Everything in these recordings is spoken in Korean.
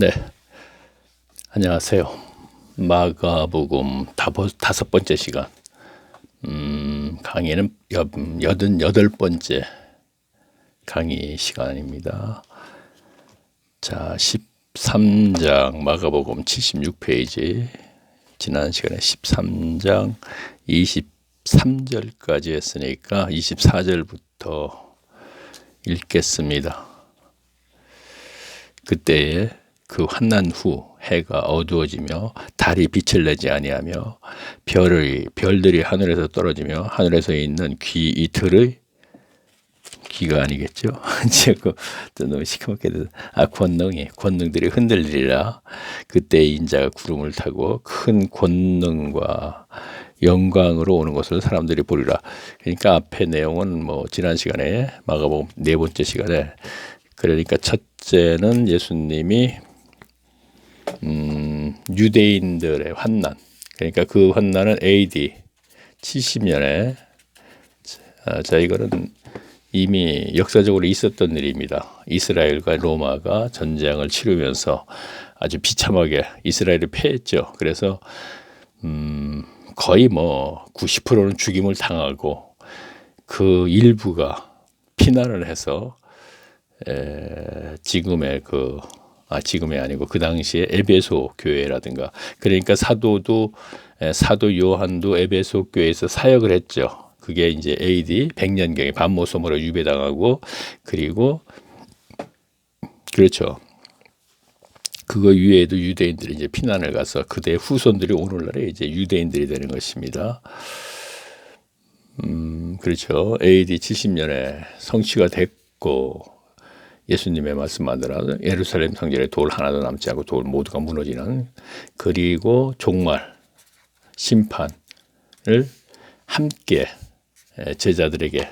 네, 안녕하세요. 마가복음 다섯 번째 시간. 강의는 88번째 강의 시간입니다. 자, 13장 마가복음 76페이지. 지난 시간에 13장 23절까지 했으니까 24절부터 읽겠습니다. 그때에 그 환난 후 해가 어두워지며 달이 빛을 내지 아니하며 별들이 하늘에서 떨어지며 하늘에서 있는 이틀의 귀가 아니겠죠? 이제 너무 시커멓게 권능들이 흔들리리라. 그때 인자가 구름을 타고 큰 권능과 영광으로 오는 것을 사람들이 보리라. 그러니까 앞에 내용은 지난 시간에 마가복음 4번째 시간에, 그러니까 첫째는 예수님이 유대인들의 환난, 그러니까 그 환난은 AD 70년에 이거는 이미 역사적으로 있었던 일입니다. 이스라엘과 로마가 전쟁을 치르면서 아주 비참하게 이스라엘을 패했죠. 그래서 거의 90%는 죽임을 당하고 그 일부가 피난을 해서 지금이 아니고 그 당시에 에베소 교회라든가, 그러니까 사도 요한도 에베소 교회에서 사역을 했죠. 그게 이제 AD 100년경에 반모섬으로 유배당하고, 그리고 그렇죠. 그거 위에도 유대인들이 이제 피난을 가서 그대의 후손들이 오늘날에 이제 유대인들이 되는 것입니다. 그렇죠. AD 70년에 성취가 됐고, 예수님의 말씀만으로 예루살렘 성전에 돌 하나도 남지 않고 돌 모두가 무너지는, 그리고 종말 심판을 함께 제자들에게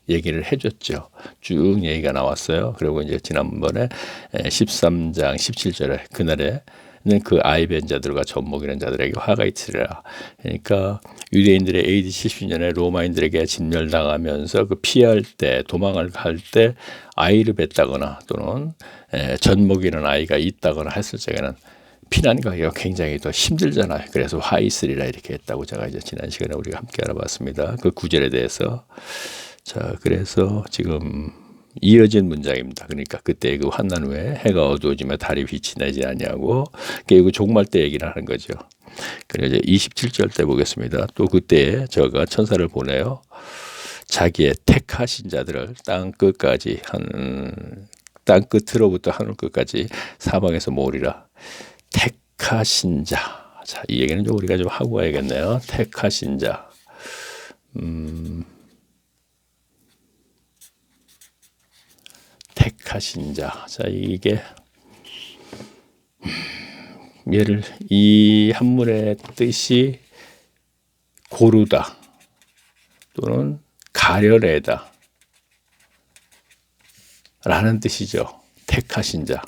얘기를 해줬죠. 쭉 얘기가 나왔어요. 그리고 이제 지난번에 13장 17절에 그날에는 그 아이벤 자들과 젖먹이는 자들에게 화가 있으리라. 그러니까 유대인들의 AD 70년에 로마인들에게 진멸당하면서 그 피할 때, 도망을 갈 때 아이를 뱉다거나 또는 젖먹이는 아이가 있다거나 했을 적에는 피난 가기가 굉장히 더 힘들잖아요. 그래서 화 있으리라 이렇게 했다고 제가 이제 지난 시간에 우리가 함께 알아봤습니다. 그 구절에 대해서. 자, 그래서 지금 이어진 문장입니다. 그러니까 그때 그 환난 후에 해가 어두워지며 달이 빛이 나지 아니하고, 그 종말 때 얘기를 하는 거죠. 그래서 이제 27절 때 보겠습니다. 또 그때 저가 천사를 보내요. 자기의 택하신 자들을 땅 끝으로부터 하늘 끝까지 사방에서 모으리라. 택하신 자. 자, 이 얘기는 좀 우리가 좀 하고 가야겠네요. 택하신 자. 택하신 자. 자, 이게 이 한문의 뜻이 고르다 또는 가려내다 라는 뜻이죠. 택하신 자.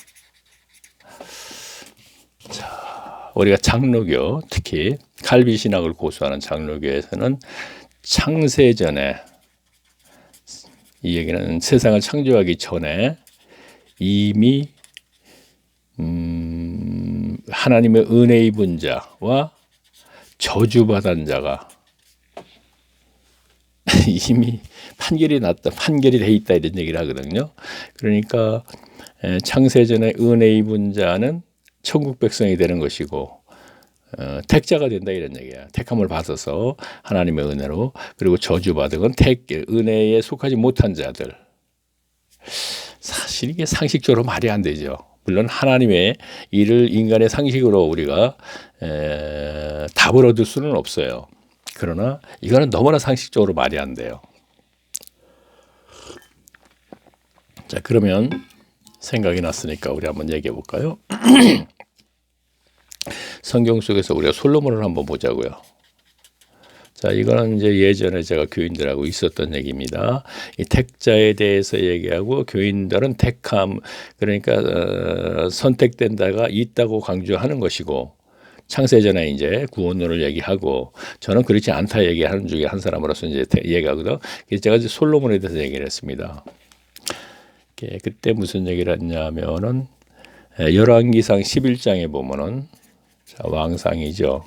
자, 우리가 장로교, 특히 칼빈 신학을 고수하는 장로교에서는 창세전에, 이 얘기는 세상을 창조하기 전에 이미 하나님의 은혜 입은 자와 저주받은 자가 이미 판결이 돼 있다 이런 얘기를 하거든요. 그러니까 창세전에 은혜 입은 자는 천국 백성이 되는 것이고, 택자가 된다 이런 얘기야. 택함을 받아서 하나님의 은혜로. 그리고 저주받은 건 은혜에 속하지 못한 자들. 사실 이게 상식적으로 말이 안 되죠. 물론 하나님의 일을 인간의 상식으로 우리가 답을 얻을 수는 없어요. 그러나 이거는 너무나 상식적으로 말이 안 돼요. 자, 그러면 생각이 났으니까 우리 한번 얘기해 볼까요? 성경 속에서 우리가 솔로몬을 한번 보자고요. 자, 이거는 이제 예전에 제가 교인들하고 있었던 얘기입니다. 이 택자에 대해서 얘기하고, 교인들은 택함, 그러니까 선택된 자가 있다고 강조하는 것이고, 창세전에 이제 구원론을 얘기하고, 저는 그렇지 않다 얘기하는 중에 한 사람으로서 이제 얘기하거든. 그래서 제가 이제 솔로몬에 대해서 얘기를 했습니다. 그때 무슨 얘기를 했냐면은 열왕기상 11장에 보면은 자, 왕상이죠.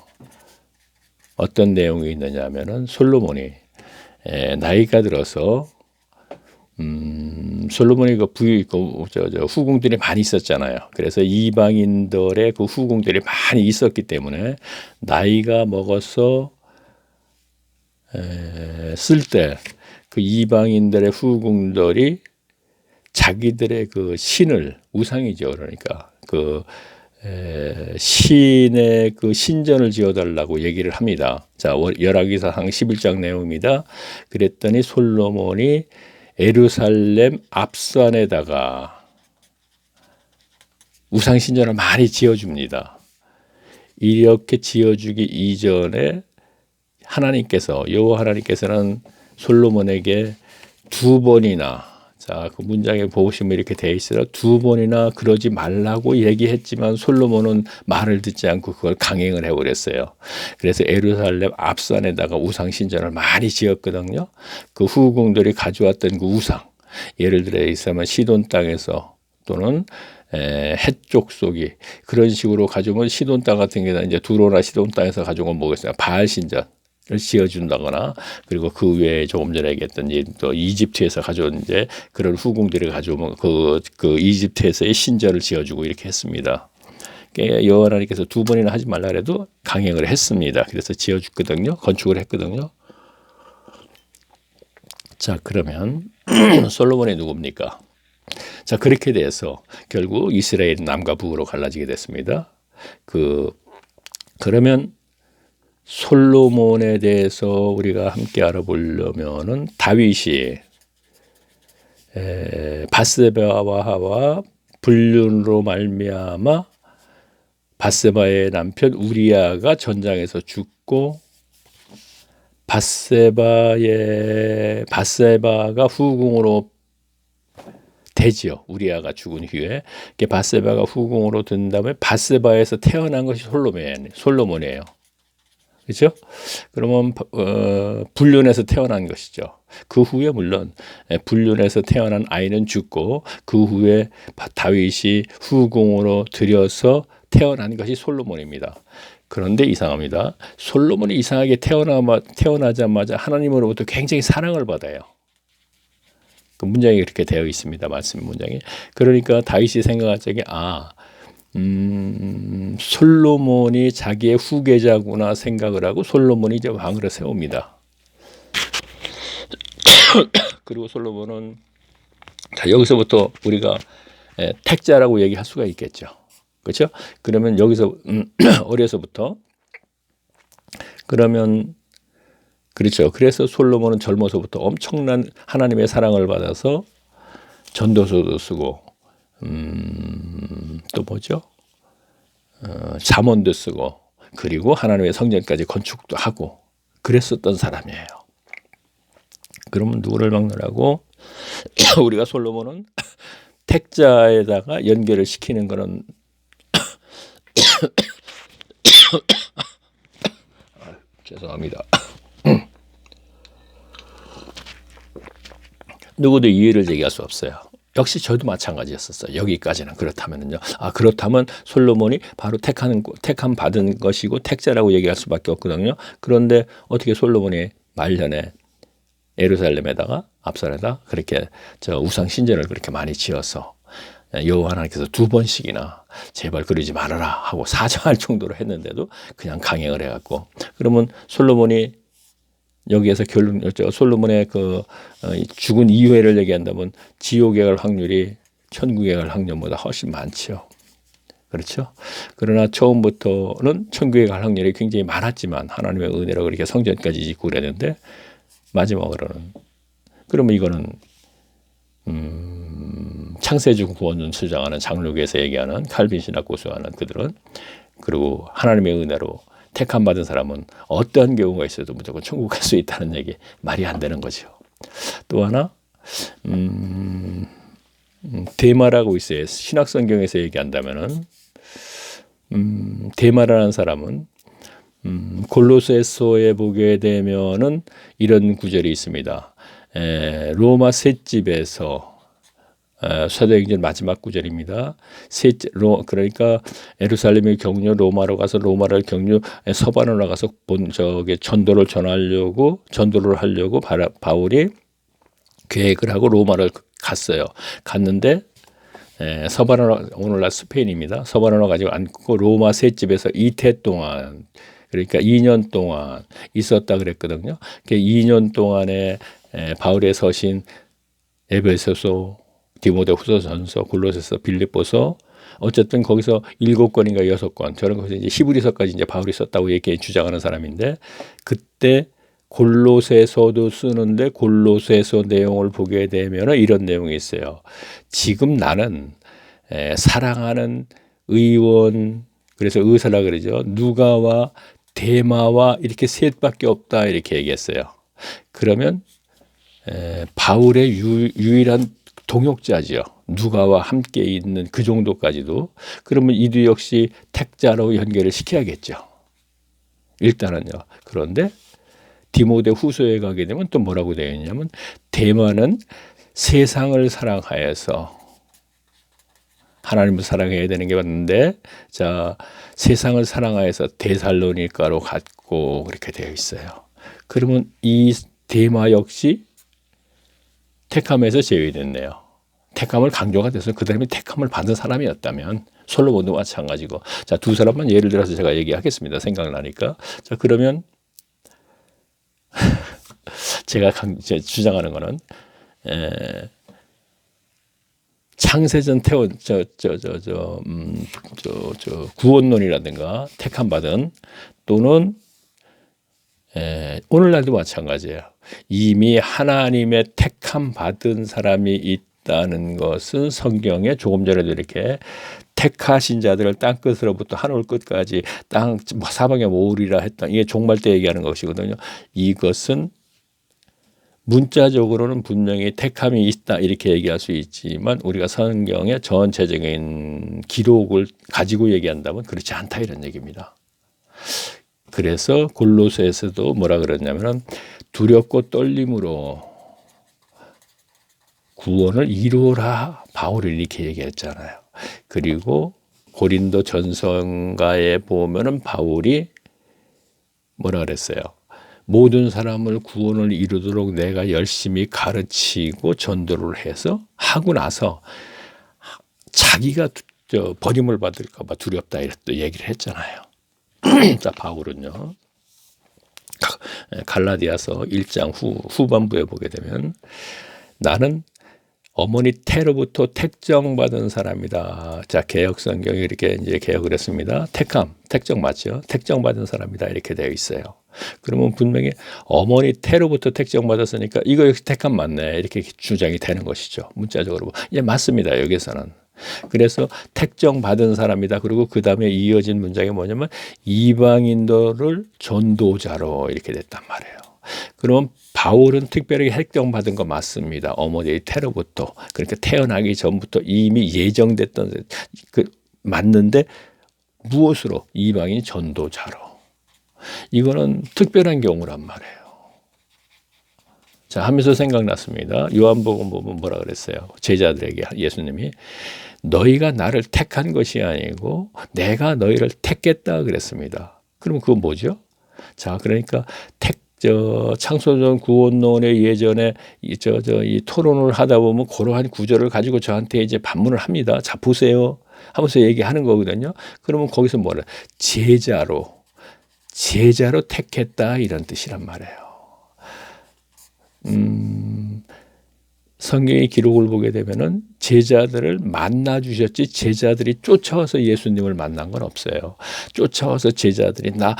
어떤 내용이 있느냐 하면은 솔로몬이 나이가 들어서 솔로몬이 그 후궁들이 많이 있었잖아요. 그래서 이방인들의 그 후궁들이 많이 있었기 때문에 나이가 먹어서 쓸 때 그 이방인들의 후궁들이 자기들의 그 신을 우상이죠. 그러니까 그 신의 그 신전을 지어달라고 얘기를 합니다. 자, 열왕기상 11장 내용입니다. 그랬더니 솔로몬이 예루살렘 앞산에다가 우상 신전을 많이 지어줍니다. 이렇게 지어주기 이전에 여호와 하나님께서는 솔로몬에게 두 번이나 자, 그 문장에 보시면 이렇게 돼 있어요. 두 번이나 그러지 말라고 얘기했지만 솔로몬은 말을 듣지 않고 그걸 강행을 해버렸어요. 그래서 예루살렘 앞산에다가 우상 신전을 많이 지었거든요. 그 후궁들이 가져왔던 그 우상, 예를 들어 있으면 시돈 땅에서 또는 해쪽 속이 그런 식으로 가져오면 시돈 땅 같은 경우는 이제 두로나 시돈 땅에서 가져온 뭐겠어요? 바알 신전. 지어준다거나 그리고 그 외에 조금 전에 얘기했던 또 이집트에서 가져온 이제 그런 후궁들이 가져오면 그 이집트에서의 신전을 지어주고 이렇게 했습니다. 여호와 하나님께서 두 번이나 하지 말라 그래도 강행을 했습니다. 그래서 지어줬거든요. 건축을 했거든요. 자, 그러면 솔로몬이 누굽니까? 자, 그렇게 돼서 결국 이스라엘 남과 북으로 갈라지게 됐습니다. 그러면 솔로몬에 대해서 우리가 함께 알아보려면은 다윗이 밧세바와 불륜으로 말미암아 밧세바의 남편 우리아가 전장에서 죽고 밧세바가 후궁으로 되지요. 우리아가 죽은 후에 밧세바가 후궁으로 든 다음에 밧세바에서 태어난 것이 솔로몬이에요. 그렇죠? 그러면 불륜에서 태어난 것이죠. 그 후에 물론 불륜에서 태어난 아이는 죽고 그 후에 다윗이 후궁으로 들여서 태어난 것이 솔로몬입니다. 그런데 이상합니다. 솔로몬이 이상하게 태어나자마자 하나님으로부터 굉장히 사랑을 받아요. 그 문장이 그렇게 되어 있습니다. 말씀 문장이. 그러니까 다윗이 생각할 적에 솔로몬이 자기의 후계자구나 생각을 하고 솔로몬이 이제 왕으로 세웁니다. 그리고 솔로몬은 자, 여기서부터 우리가 택자라고 얘기할 수가 있겠죠. 그렇죠? 그러면 여기서 어려서부터 그러면 그렇죠. 그래서 솔로몬은 젊어서부터 엄청난 하나님의 사랑을 받아서 전도서도 쓰고 또 뭐죠? 잠언도 쓰고 그리고 하나님의 성전까지 건축도 하고 그랬었던 사람이에요. 그러면 누구를 막론하고 우리가 솔로몬은 택자에다가 연결을 시키는 거는 죄송합니다. 누구도 이의를 제기할 수 없어요. 역시 저도 마찬가지였었어요. 여기까지는 그렇다면요. 그렇다면 솔로몬이 바로 택함 받은 것이고 택자라고 얘기할 수밖에 없거든요. 그런데 어떻게 솔로몬이 말년에 예루살렘에다가 앞산에다 그렇게 우상 신전을 그렇게 많이 지어서 여호와 하나님께서 두 번씩이나 제발 그러지 말아라 하고 사정할 정도로 했는데도 그냥 강행을 해갖고 그러면 솔로몬이 여기에서 솔로몬의 죽은 이후를 얘기한다면 지옥에 갈 확률이 천국에 갈 확률보다 훨씬 많죠. 그렇죠? 그러나 처음부터는 천국에 갈 확률이 굉장히 많았지만 하나님의 은혜로 그렇게 성전까지 짓고 그랬는데 마지막으로는 그러면 이거는 창세주 구원론 주장하는 장로교에서 얘기하는 칼빈 신학 고수하는 그들은 그리고 하나님의 은혜로 택함 받은 사람은 어떠한 경우가 있어도 무조건 천국 갈 수 있다는 얘기 말이 안 되는 거죠. 또 하나 데마라고 있어요. 신학 성경에서 얘기한다면은 데마라는 사람은 골로새서에 보게 되면은 이런 구절이 있습니다. 로마 셋집에서 사도행전 마지막 구절입니다. 그러니까 예루살렘의 경유 로마로 가서 로마를 경유 서반으로 가서 전도를 하려고 바울이 계획을 하고 로마를 갔어요. 갔는데 서바나로, 오늘날 스페인입니다. 서바나로 가지고 앉고 로마 셋집에서 이태 동안, 그러니까 2년 동안 있었다 그랬거든요. 그 2년 동안에 바울의 서신 에베소서, 디모데후서, 전서, 골로새서, 빌립보서, 어쨌든 거기서 7권인가 6권, 저는 거기서 이제 히브리서까지 이제 바울이 썼다고 이렇게 주장하는 사람인데, 그때 골로새서도 쓰는데 골로새서 내용을 보게 되면 이런 내용이 있어요. 지금 나는 사랑하는 의원, 그래서 의사라 그러죠. 누가와 데마와 이렇게 셋밖에 없다 이렇게 얘기했어요. 그러면 바울의 유일한 동역자지요. 누가와 함께 있는 그 정도까지도. 그러면 이도 역시 택자로 연결을 시켜야겠죠. 일단은요. 그런데 디모데 후서에 가게 되면 또 뭐라고 되어 있냐면, 데마는 세상을 사랑하여서, 하나님을 사랑해야 되는 게 맞는데, 자, 세상을 사랑하여서 데살로니가로 갔고, 그렇게 되어 있어요. 그러면 이 데마 역시 택함에서 제외됐네요. 택함을 강조가 돼서 그 사람이 택함을 받은 사람이었다면, 솔로몬도 마찬가지고. 자, 두 사람만 예를 들어서 제가 얘기하겠습니다. 생각나니까. 자, 그러면 제가 주장하는 거는 창세전 구원론이라든가 택함 받은, 또는 오늘날도 마찬가지예요. 이미 하나님의 택함 받은 사람이 있다는 것은 성경에 조금 전에도 이렇게 택하신 자들을 땅 끝으로부터 하늘 끝까지 땅 사방에 모으리라 했다. 이게 종말 때 얘기하는 것이거든요. 이것은 문자적으로는 분명히 택함이 있다 이렇게 얘기할 수 있지만, 우리가 성경의 전체적인 기록을 가지고 얘기한다면 그렇지 않다 이런 얘기입니다. 그래서 골로새에서도 뭐라 그랬냐면, 두렵고 떨림으로 구원을 이루어라, 바울이 이렇게 얘기했잖아요. 그리고 고린도 전서가에 보면은 바울이 뭐라 그랬어요? 모든 사람을 구원을 이루도록 내가 열심히 가르치고 전도를 해서 하고 나서 자기가 버림을 받을까 봐 두렵다 이렇게 얘기를 했잖아요. 자, 바울은요, 갈라디아서 1장 후반부에 보게 되면, 나는 어머니 태로부터 택정받은 사람이다. 자, 개혁 성경이 이렇게 이제 개혁을 했습니다. 택정 맞죠? 택정받은 사람이다 이렇게 되어 있어요. 그러면 분명히 어머니 태로부터 택정받았으니까 이거 역시 택함 맞네 이렇게 주장이 되는 것이죠. 문자적으로. 예, 맞습니다. 여기서는. 그래서 택정받은 사람이다. 그리고 그 다음에 이어진 문장이 뭐냐면, 이방인들을 전도자로 이렇게 됐단 말이에요. 그럼 바울은 특별히 택정받은 거 맞습니다. 어머니의 태로부터. 그러니까 태어나기 전부터 이미 예정됐던 맞는데, 무엇으로? 이방인 전도자로. 이거는 특별한 경우란 말이에요. 자, 하면서 생각났습니다. 요한복음 보면 뭐라 그랬어요? 제자들에게 예수님이, 너희가 나를 택한 것이 아니고 내가 너희를 택했다 그랬습니다. 그럼 그건 뭐죠? 자, 그러니까 창조전 구원론의 예전에 이 토론을 하다 보면 그러한 구절을 가지고 저한테 이제 반문을 합니다. 자, 보세요 하면서 얘기하는 거거든요. 그러면 거기서 뭐래? 제자로 택했다 이런 뜻이란 말이에요. 성경의 기록을 보게 되면은 제자들을 만나 주셨지, 제자들이 쫓아와서 예수님을 만난 건 없어요. 쫓아와서 제자들이 나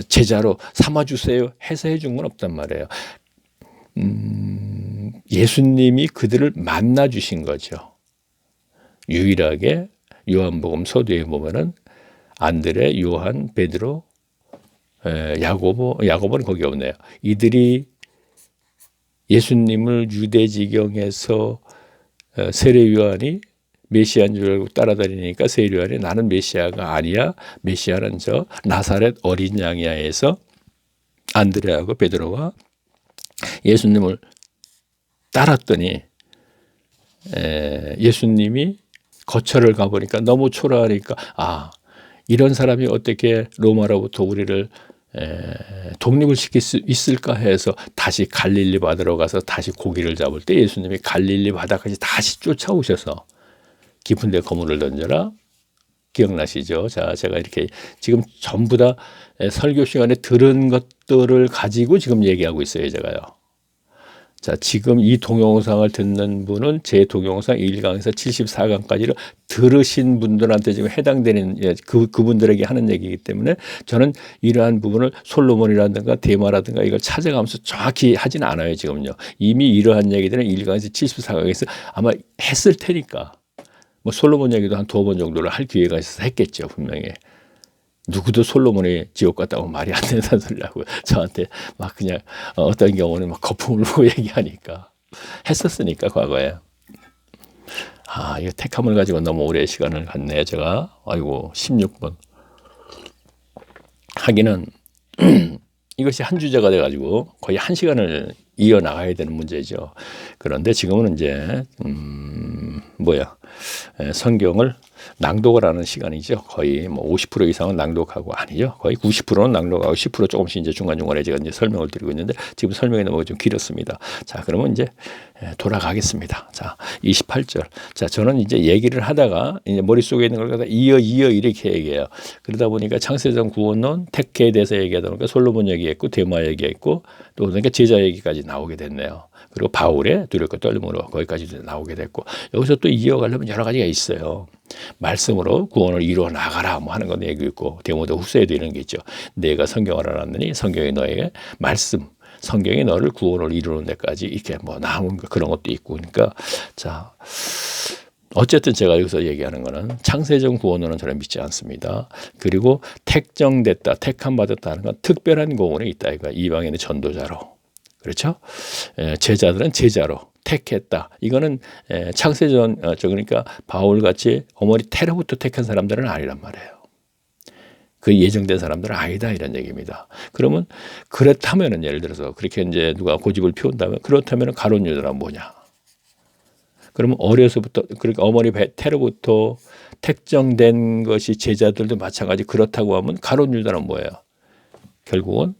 제자로 삼아 주세요 해서 해준 건 없단 말이에요. 예수님이 그들을 만나 주신 거죠. 유일하게 요한복음 서두에 보면은 안드레, 요한, 베드로, 야고보는 거기 없네요. 이들이 예수님을 유대지경에서 세례 요한이 메시아인 줄 알고 따라다니니까 세례 요한이 나는 메시아가 아니야, 메시아는 저 나사렛 어린 양이야 해서 안드레하고 베드로가 예수님을 따랐더니 예수님이 거처를 가보니까 너무 초라하니까 이런 사람이 어떻게 로마로부터 우리를 독립을 시킬 수 있을까 해서 다시 갈릴리 바다로 가서 다시 고기를 잡을 때 예수님이 갈릴리 바다까지 다시 쫓아오셔서 깊은 데 거물을 던져라. 기억나시죠? 자, 제가 이렇게 지금 전부 다 설교 시간에 들은 것들을 가지고 지금 얘기하고 있어요, 제가요. 자, 지금 이 동영상을 듣는 분은 제 동영상 1강에서 74강까지를 들으신 분들한테 지금 해당되는 그분들에게 하는 얘기이기 때문에 저는 이러한 부분을 솔로몬이라든가 데마라든가 이걸 찾아가면서 정확히 하진 않아요, 지금요. 이미 이러한 얘기들은 1강에서 74강에서 아마 했을 테니까. 뭐 솔로몬 얘기도 한 2번 정도를 할 기회가 있어서 했겠죠, 분명히. 누구도 솔로몬이 지옥 갔다고 말이 안 된다는 소리라고 저한테 막 그냥 어떤 경우는 막 거품을 불고 얘기하니까 했었으니까 과거에. 이거 택함을 가지고 너무 오래 시간을 갔네 제가. 아이고 16번 하기는 이것이 한 주제가 돼가지고 거의 1시간을 이어나가야 되는 문제죠. 그런데 지금은 이제 성경을 낭독을 하는 시간이죠. 거의 뭐 50% 이상은 낭독하고 아니죠. 거의 90%는 낭독하고 10% 조금씩 이제 중간중간에 제가 이제 설명을 드리고 있는데 지금 설명이 너무 좀 길었습니다. 자, 그러면 이제 돌아가겠습니다. 자, 28절. 자, 저는 이제 얘기를 하다가 이제 머릿속에 있는 걸 갖다 이어 이렇게 얘기해요. 그러다 보니까 창세전 구원론 택해에 대해서 얘기하다 보니까 솔로몬 얘기했고 데마 얘기했고 또 그러니까 제자 얘기까지 나오게 됐네요. 그리고 바울의 두렵고 떨림으로 거기까지 나오게 됐고 여기서 또 이어가려면 여러 가지가 있어요. 말씀으로 구원을 이루어 나가라 뭐 하는 건 얘기 있고 디모데 후서에도 이런 게 있죠. 내가 성경을 알았느니 성경이 너에게 말씀 성경이 너를 구원을 이루는 데까지 이렇게 뭐 나온 그런 것도 있고 그러니까 자 어쨌든 제가 여기서 얘기하는 거는 창세전 구원론은 저는 믿지 않습니다. 그리고 택정됐다 택함 받았다 하는 건 특별한 구원이 있다. 그러니까 이방인의 전도자로 그렇죠? 제자들은 제자로 택했다. 이거는 창세전 그러니까 바울같이 어머니 테러부터 택한 사람들은 아니란 말이에요. 그 예정된 사람들은 아니다 이런 얘기입니다. 그러면 그렇다면은 예를 들어서 그렇게 이제 누가 고집을 피운다면 그렇다면은 가룟 유다는 뭐냐? 그러면 어려서부터 그러니까 어머니 테러부터 택정된 것이 제자들도 마찬가지 그렇다고 하면 가룟 유다는 뭐예요? 결국은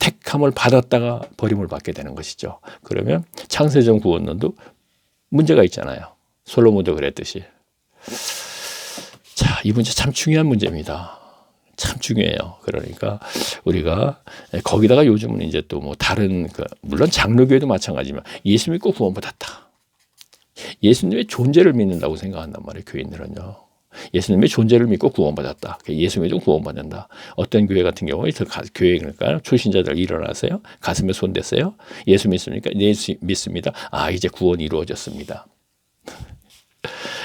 택함을 받았다가 버림을 받게 되는 것이죠. 그러면 창세전 구원론도 문제가 있잖아요. 솔로몬도 그랬듯이. 자, 이 문제 참 중요한 문제입니다. 참 중요해요. 그러니까 우리가 거기다가 요즘은 이제 또 뭐 다른 물론 장로교회도 마찬가지지만 예수 믿고 구원받았다. 예수님의 존재를 믿는다고 생각한단 말이에요. 교인들은요. 예수님의 존재를 믿고 구원받았다. 예수 믿고 구원받는다. 어떤 교회 같은 경우에 교회 그러니까 초신자들 일어나세요. 가슴에 손 대세요. 예수 믿습니까? 예수 믿습니다. 이제 구원이 이루어졌습니다.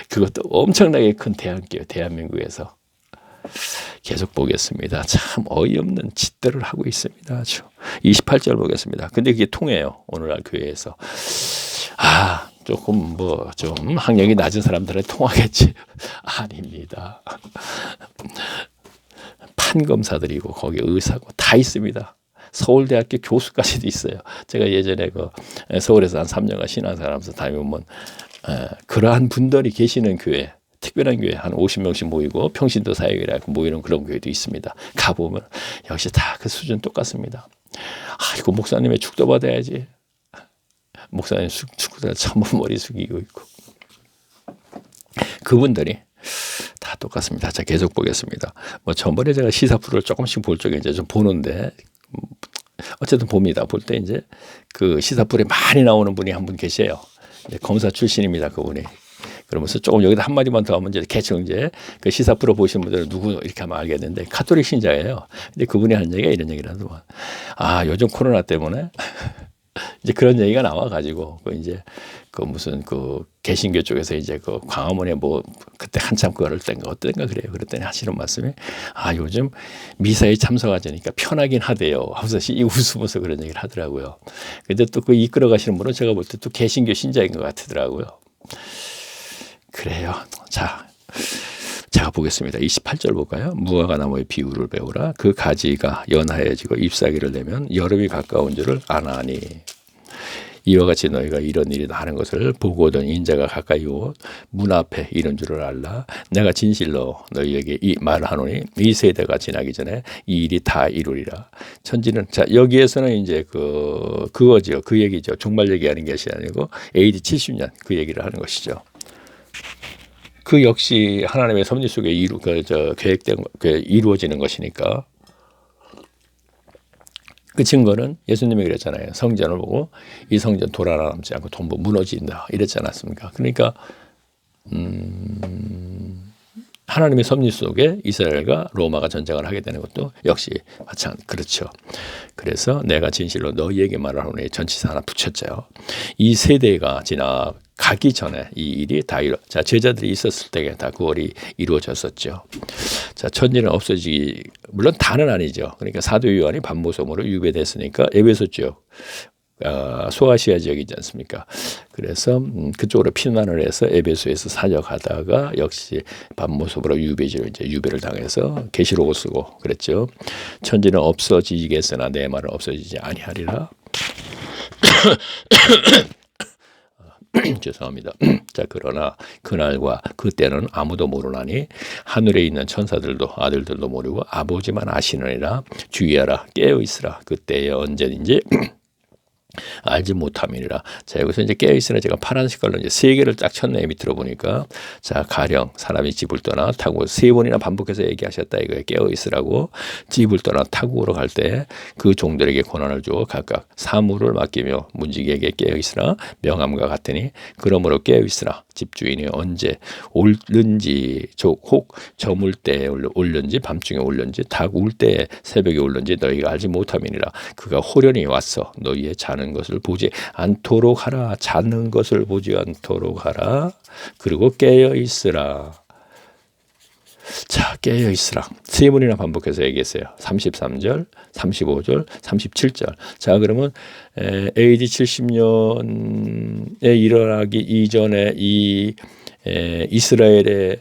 그것도 엄청나게 큰 대한민국에서 계속 보겠습니다. 참 어이없는 짓들을 하고 있습니다. 아주. 28절 보겠습니다. 근데 그게 통해요. 오늘날 교회에서. 조금 좀 학력이 낮은 사람들은 통하겠지. 아닙니다. 판검사들이고 거기 의사고 다 있습니다. 서울대학교 교수까지도 있어요. 제가 예전에 서울에서 한 3년간 신앙생활하면서 다니면 그러한 분들이 계시는 교회, 특별한 교회 한 50명씩 모이고 평신도 사역이라고 모이는 그런 교회도 있습니다. 가보면 역시 다 그 수준 똑같습니다. 이거 목사님의 축도 받아야지. 목사님 축구들 전부 머리 숙이고 있고 그분들이 다 똑같습니다. 자 계속 보겠습니다. 전번에 제가 시사 프로를 조금씩 볼 적에 이제 좀 보는데 어쨌든 봅니다. 볼 때 이제 그 시사 프로에 많이 나오는 분이 한 분 계세요. 검사 출신입니다. 그분이. 그러면서 조금 여기다 한마디만 더 하면 이제 개척 이제 그 시사 프로 보시는 분들은 누구 이렇게 하면 알겠는데 카톨릭 신자예요. 근데 그분이 한 얘기가 이런 얘기를 하더만. 요즘 코로나 때문에 이제 그런 얘기가 나와가지고 이제 무슨 개신교 쪽에서 이제 광화문에 그때 한참 그거를 땐가 어떤가 그래요. 그랬더니 하시는 말씀이 요즘 미사에 참석하자니까 편하긴 하대요. 하면서 웃으면서 그런 얘기를 하더라고요. 근데 또 이끌어 가시는 분은 제가 볼 때 또 개신교 신자인 것 같더라고요. 그래요. 자, 제가 보겠습니다. 28절 볼까요? 무화과 나무의 비유를 배우라. 그 가지가 연하여지고 잎사귀를 내면 여름이 가까운 줄을 아나니. 이와 같이 너희가 이런 일이 하는 것을 보고든 인자가 가까이 오 문 앞에 이런 줄을 알라. 내가 진실로 너희에게 이 말을 하노니 이 세대가 지나기 전에 이 일이 다 이루리라. 천지는 자 여기에서는 이제 그거죠. 그 얘기죠. 종말 얘기하는 것이 아니고 AD 70년 그 얘기를 하는 것이죠. 그 역시 하나님의 섭리 속에 계획된 이루어지는 것이니까. 그 증거는 예수님이 그랬잖아요. 성전을 보고 이 성전 돌 하나 남지 않고 전부 무너진다 이랬지 않았습니까? 그러니까 하나님의 섭리 속에 이스라엘과 로마가 전쟁을 하게 되는 것도 역시 마찬가지 그렇죠. 그래서 내가 진실로 너희에게 말하노니 전치사 하나 붙였죠. 이 세대가 지나가기 전에 이 일이 다 자 제자들이 있었을 때에 다 그 일이 이루어졌었죠. 자 천지는 없어지기 물론 다는 아니죠. 그러니까 사도 요한이 반모섬으로 유배됐으니까 에베소 지역 소아시아 지역이지 않습니까? 그래서 그쪽으로 피난을 해서 에베소에서 사역하다가 역시 반모섬으로 유배지로 이제 유배를 당해서 계시록을 쓰고 그랬죠. 천지는 없어지겠으나 내 말은 없어지지 아니하리라. 죄송합니다. 자 그러나 그날과 그때는 아무도 모르나니 하늘에 있는 천사들도 아들들도 모르고 아버지만 아시느니라. 주의하라 깨어 있으라. 그때에 언제든지 알지 못함이니라. 자 여기서 이제 깨어있으나 제가 파란 색깔로 이제 세 개를 딱 쳤네. 밑으로 보니까 자 가령 사람이 집을 떠나 타고 세 번이나 반복해서 얘기하셨다 이거예요. 깨어있으라고 집을 떠나 타국으로 갈 때 그 종들에게 권한을 주어 각각 사물을 맡기며 문지기에게 깨어있으라 명함과 같으니 그러므로 깨어있으라. 집주인이 언제 올는지 혹 저물 때에 올는지 밤중에 올는지 닭 울 때에 새벽에 올는지 너희가 알지 못함이니라. 그가 호련히 왔어 너희의 자는 것을 보지 않도록 하라. 자는 것을 보지 않도록 하라. 그리고 깨어 있으라. 자 깨어 있으라. 세 번이나 반복해서 얘기했어요. 33절, 35절, 37절. 자 그러면 AD 70년에 일어나기 이전에 이 이스라엘의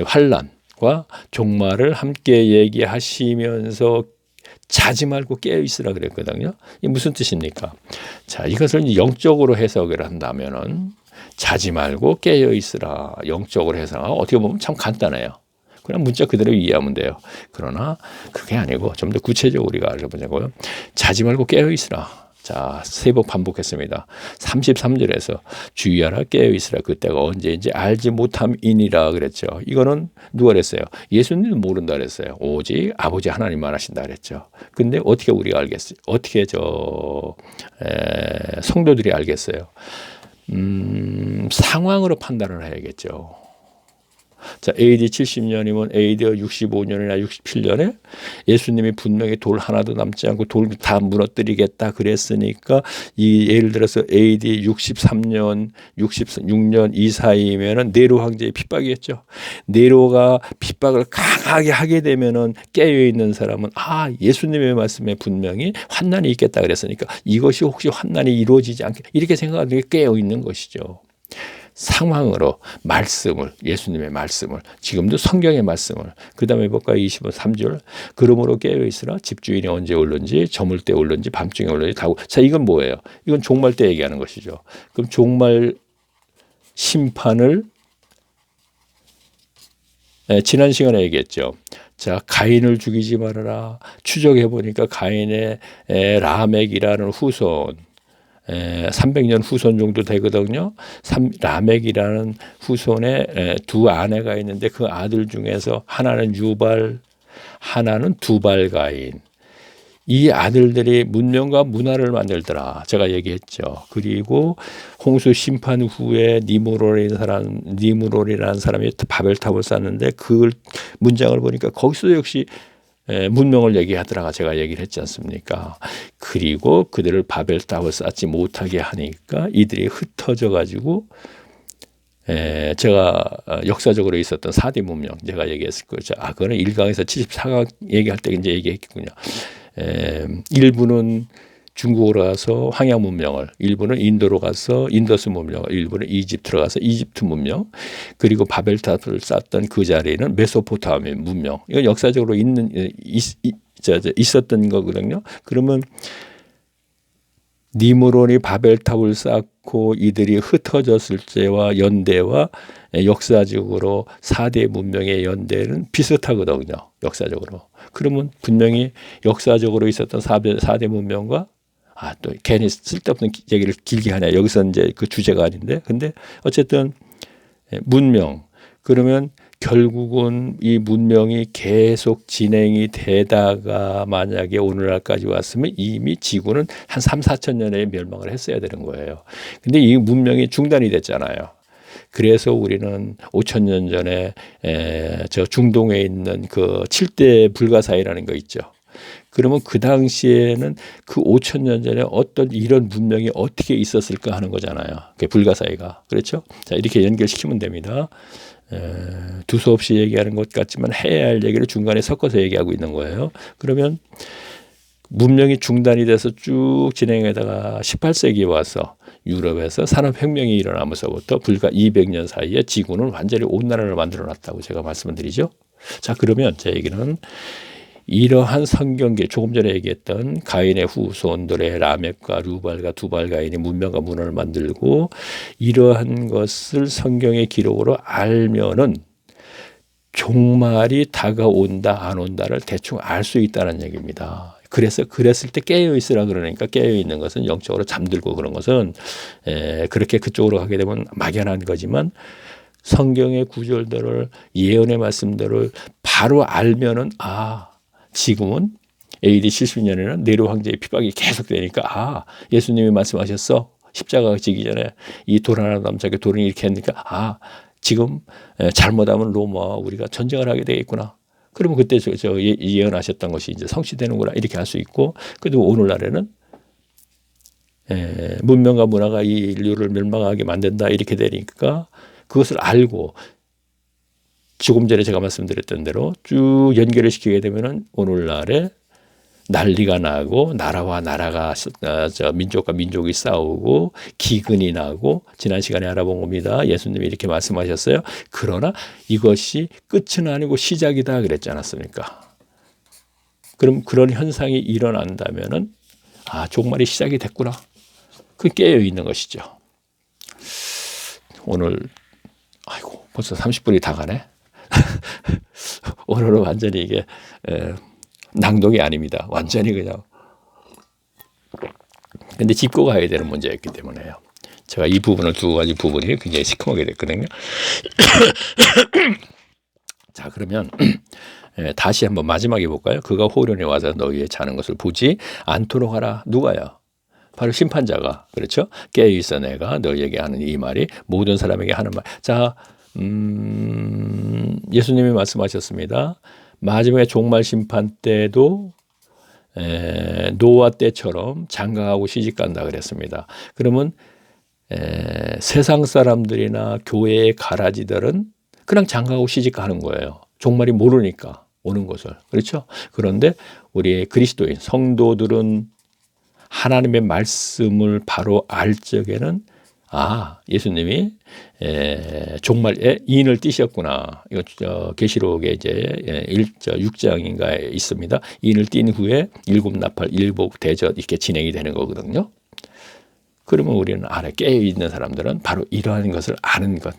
환란과 종말을 함께 얘기하시면서 자지 말고 깨어 있으라 그랬거든요. 이게 무슨 뜻입니까? 자, 이것을 영적으로 해석을 한다면은 자지 말고 깨어 있으라. 영적으로 해석하면 어떻게 보면 참 간단해요. 그냥 문자 그대로 이해하면 돼요. 그러나 그게 아니고 좀 더 구체적으로 우리가 알아보자고요. 자지 말고 깨어 있으라. 자, 세 번 반복했습니다. 33절에서 주의하라 깨어 있으라. 그때가 언제인지 알지 못함이니라 그랬죠. 이거는 누가 그랬어요? 예수님은 모른다 그랬어요. 오직 아버지 하나님만 하신다 그랬죠. 근데 어떻게 우리가 알겠어요? 어떻게 성도들이 알겠어요? 상황으로 판단을 해야겠죠. 자, AD 70년이면 AD 65년이나 67년에 예수님이 분명히 돌 하나도 남지 않고 돌 다 무너뜨리겠다 그랬으니까 이 예를 들어서 AD 63년, 66년 이 사이면은 네로 황제의 핍박이었죠. 네로가 핍박을 강하게 하게 되면은 깨어 있는 사람은 예수님의 말씀에 분명히 환난이 있겠다 그랬으니까 이것이 혹시 환난이 이루어지지 않게 이렇게 생각하는 게 깨어 있는 것이죠. 상황으로 말씀을 예수님의 말씀을 지금도 성경의 말씀을 그 다음에 볼까요? 23절 그러므로 깨어있으라 집주인이 언제 올는지 저물 때 올는지 밤중에 올는지 다. 자 이건 뭐예요? 이건 종말 때 얘기하는 것이죠. 그럼 종말 심판을 지난 시간에 얘기했죠. 자 가인을 죽이지 말아라. 추적해 보니까 가인의 라멕이라는 후손 300년 후손 정도 되거든요. 라멕이라는 후손에 두 아내가 있는데 그 아들 중에서 하나는 유발, 하나는 두발 가인. 이 아들들이 문명과 문화를 만들더라. 제가 얘기했죠. 그리고 홍수 심판 후에 니무롯이라는 사람이 바벨탑을 쌓는데 그 문장을 보니까 거기서 역시 문명을 얘기하더라가 제가 얘기를 했지 않습니까? 그리고 그들을 바벨탑을 쌓지 못하게 하니까 이들이 흩어져 가지고 제가 역사적으로 있었던 사대 문명 제가 얘기했을 거예요. 그거는 1강에서 74강 얘기할 때 이제 얘기했겠군요. 일부는 중국으로 가서 황야 문명을, 일부는 인도로 가서 인더스 문명을, 일부는 이집트로 가서 이집트 문명, 그리고 바벨탑을 쌓던 그 자리에는 메소포타미아 문명. 이건 역사적으로 있었던 거거든요. 그러면 니므론이 바벨탑을 쌓고 이들이 흩어졌을 때와 연대와 역사적으로 4대 문명의 연대는 비슷하거든요. 역사적으로. 그러면 분명히 역사적으로 있었던 4대 문명과 또 괜히 쓸데없는 얘기를 길게 하냐. 여기서 이제 그 주제가 아닌데. 근데 어쨌든 문명. 그러면 결국은 이 문명이 계속 진행이 되다가 만약에 오늘날까지 왔으면 이미 지구는 한 3, 4천 년에 멸망을 했어야 되는 거예요. 근데 이 문명이 중단이 됐잖아요. 그래서 우리는 5천 년 전에 저 중동에 있는 그 7대 불가사의라는 거 있죠. 그러면 그 당시에는 그 5천 년 전에 어떤 이런 문명이 어떻게 있었을까 하는 거잖아요. 그게 불가사의가. 그렇죠? 자, 이렇게 연결시키면 됩니다. 두서없이 얘기하는 것 같지만 해야 할 얘기를 중간에 섞어서 얘기하고 있는 거예요. 그러면 문명이 중단이 돼서 쭉 진행하다가 18세기에 와서 유럽에서 산업혁명이 일어나면서부터 불과 200년 사이에 지구는 완전히 온난화를 만들어놨다고 제가 말씀을 드리죠. 자, 그러면 제 얘기는 이러한 성경계 조금 전에 얘기했던 가인의 후손들의 라멕과 르발과 두발 가인이 문명과 문화를 만들고 이러한 것을 성경의 기록으로 알면은 종말이 다가온다 안 온다를 대충 알 수 있다는 얘기입니다. 그래서 그랬을 때 깨어 있으라 그러니까 깨어 있는 것은 영적으로 잠들고 그런 것은 그렇게 그쪽으로 가게 되면 막연한 거지만 성경의 구절들을 예언의 말씀들을 바로 알면은 지금은 AD 70년에는 네로 황제의 핍박이 계속되니까 예수님이 말씀하셨어. 십자가 지기 전에 이 돌 하나 남자에게 돌을 이렇게 했으니까 지금 잘못하면 로마와 우리가 전쟁을 하게 되겠구나. 그러면 그때 저 예언하셨던 것이 이제 성취되는구나 이렇게 할 수 있고 그래도 오늘날에는 문명과 문화가 이 인류를 멸망하게 만든다 이렇게 되니까 그것을 알고 조금 전에 제가 말씀드렸던 대로 쭉 연결을 시키게 되면은 오늘날에 난리가 나고 나라와 나라가 민족과 민족이 싸우고 기근이 나고 지난 시간에 알아본 겁니다. 예수님이 이렇게 말씀하셨어요. 그러나 이것이 끝은 아니고 시작이다 그랬지 않았습니까? 그럼 그런 현상이 일어난다면은 종말이 시작이 됐구나. 그 깨어 있는 것이죠. 오늘 벌써 30분이 다 가네. 오늘은 완전히 이게 낭독이 아닙니다. 완전히 그냥. 근데 짚고 가야 되는 문제였기 때문에요. 제가 이 부분을 두 가지 부분이 굉장히 시커멓게 됐거든요. 자, 그러면 다시 한번 마지막에 볼까요? 그가 호련에 와서 너희의 자는 것을 보지 않도록 하라. 누가요? 바로 심판자가. 그렇죠? 깨어있어 내가 너희에게 하는 이 말이 모든 사람에게 하는 말. 자, 예수님이 말씀하셨습니다. 마지막에 종말 심판 때도 노아 때처럼 장가하고 시집간다 그랬습니다. 그러면 세상 사람들이나 교회의 가라지들은 그냥 장가하고 시집가는 거예요. 종말이 모르니까 오는 것을. 그렇죠? 그런데 우리 그리스도인 성도들은 하나님의 말씀을 바로 알 적에는 예수님이 종말에 인을 띠셨구나. 이거 계시록에 이제 6장인가에 있습니다. 인을 띈 후에 일곱 나팔, 일곱 대전 이렇게 진행이 되는 거거든요. 그러면 우리는 깨어 있는 사람들은 바로 이러한 것을 아는 것.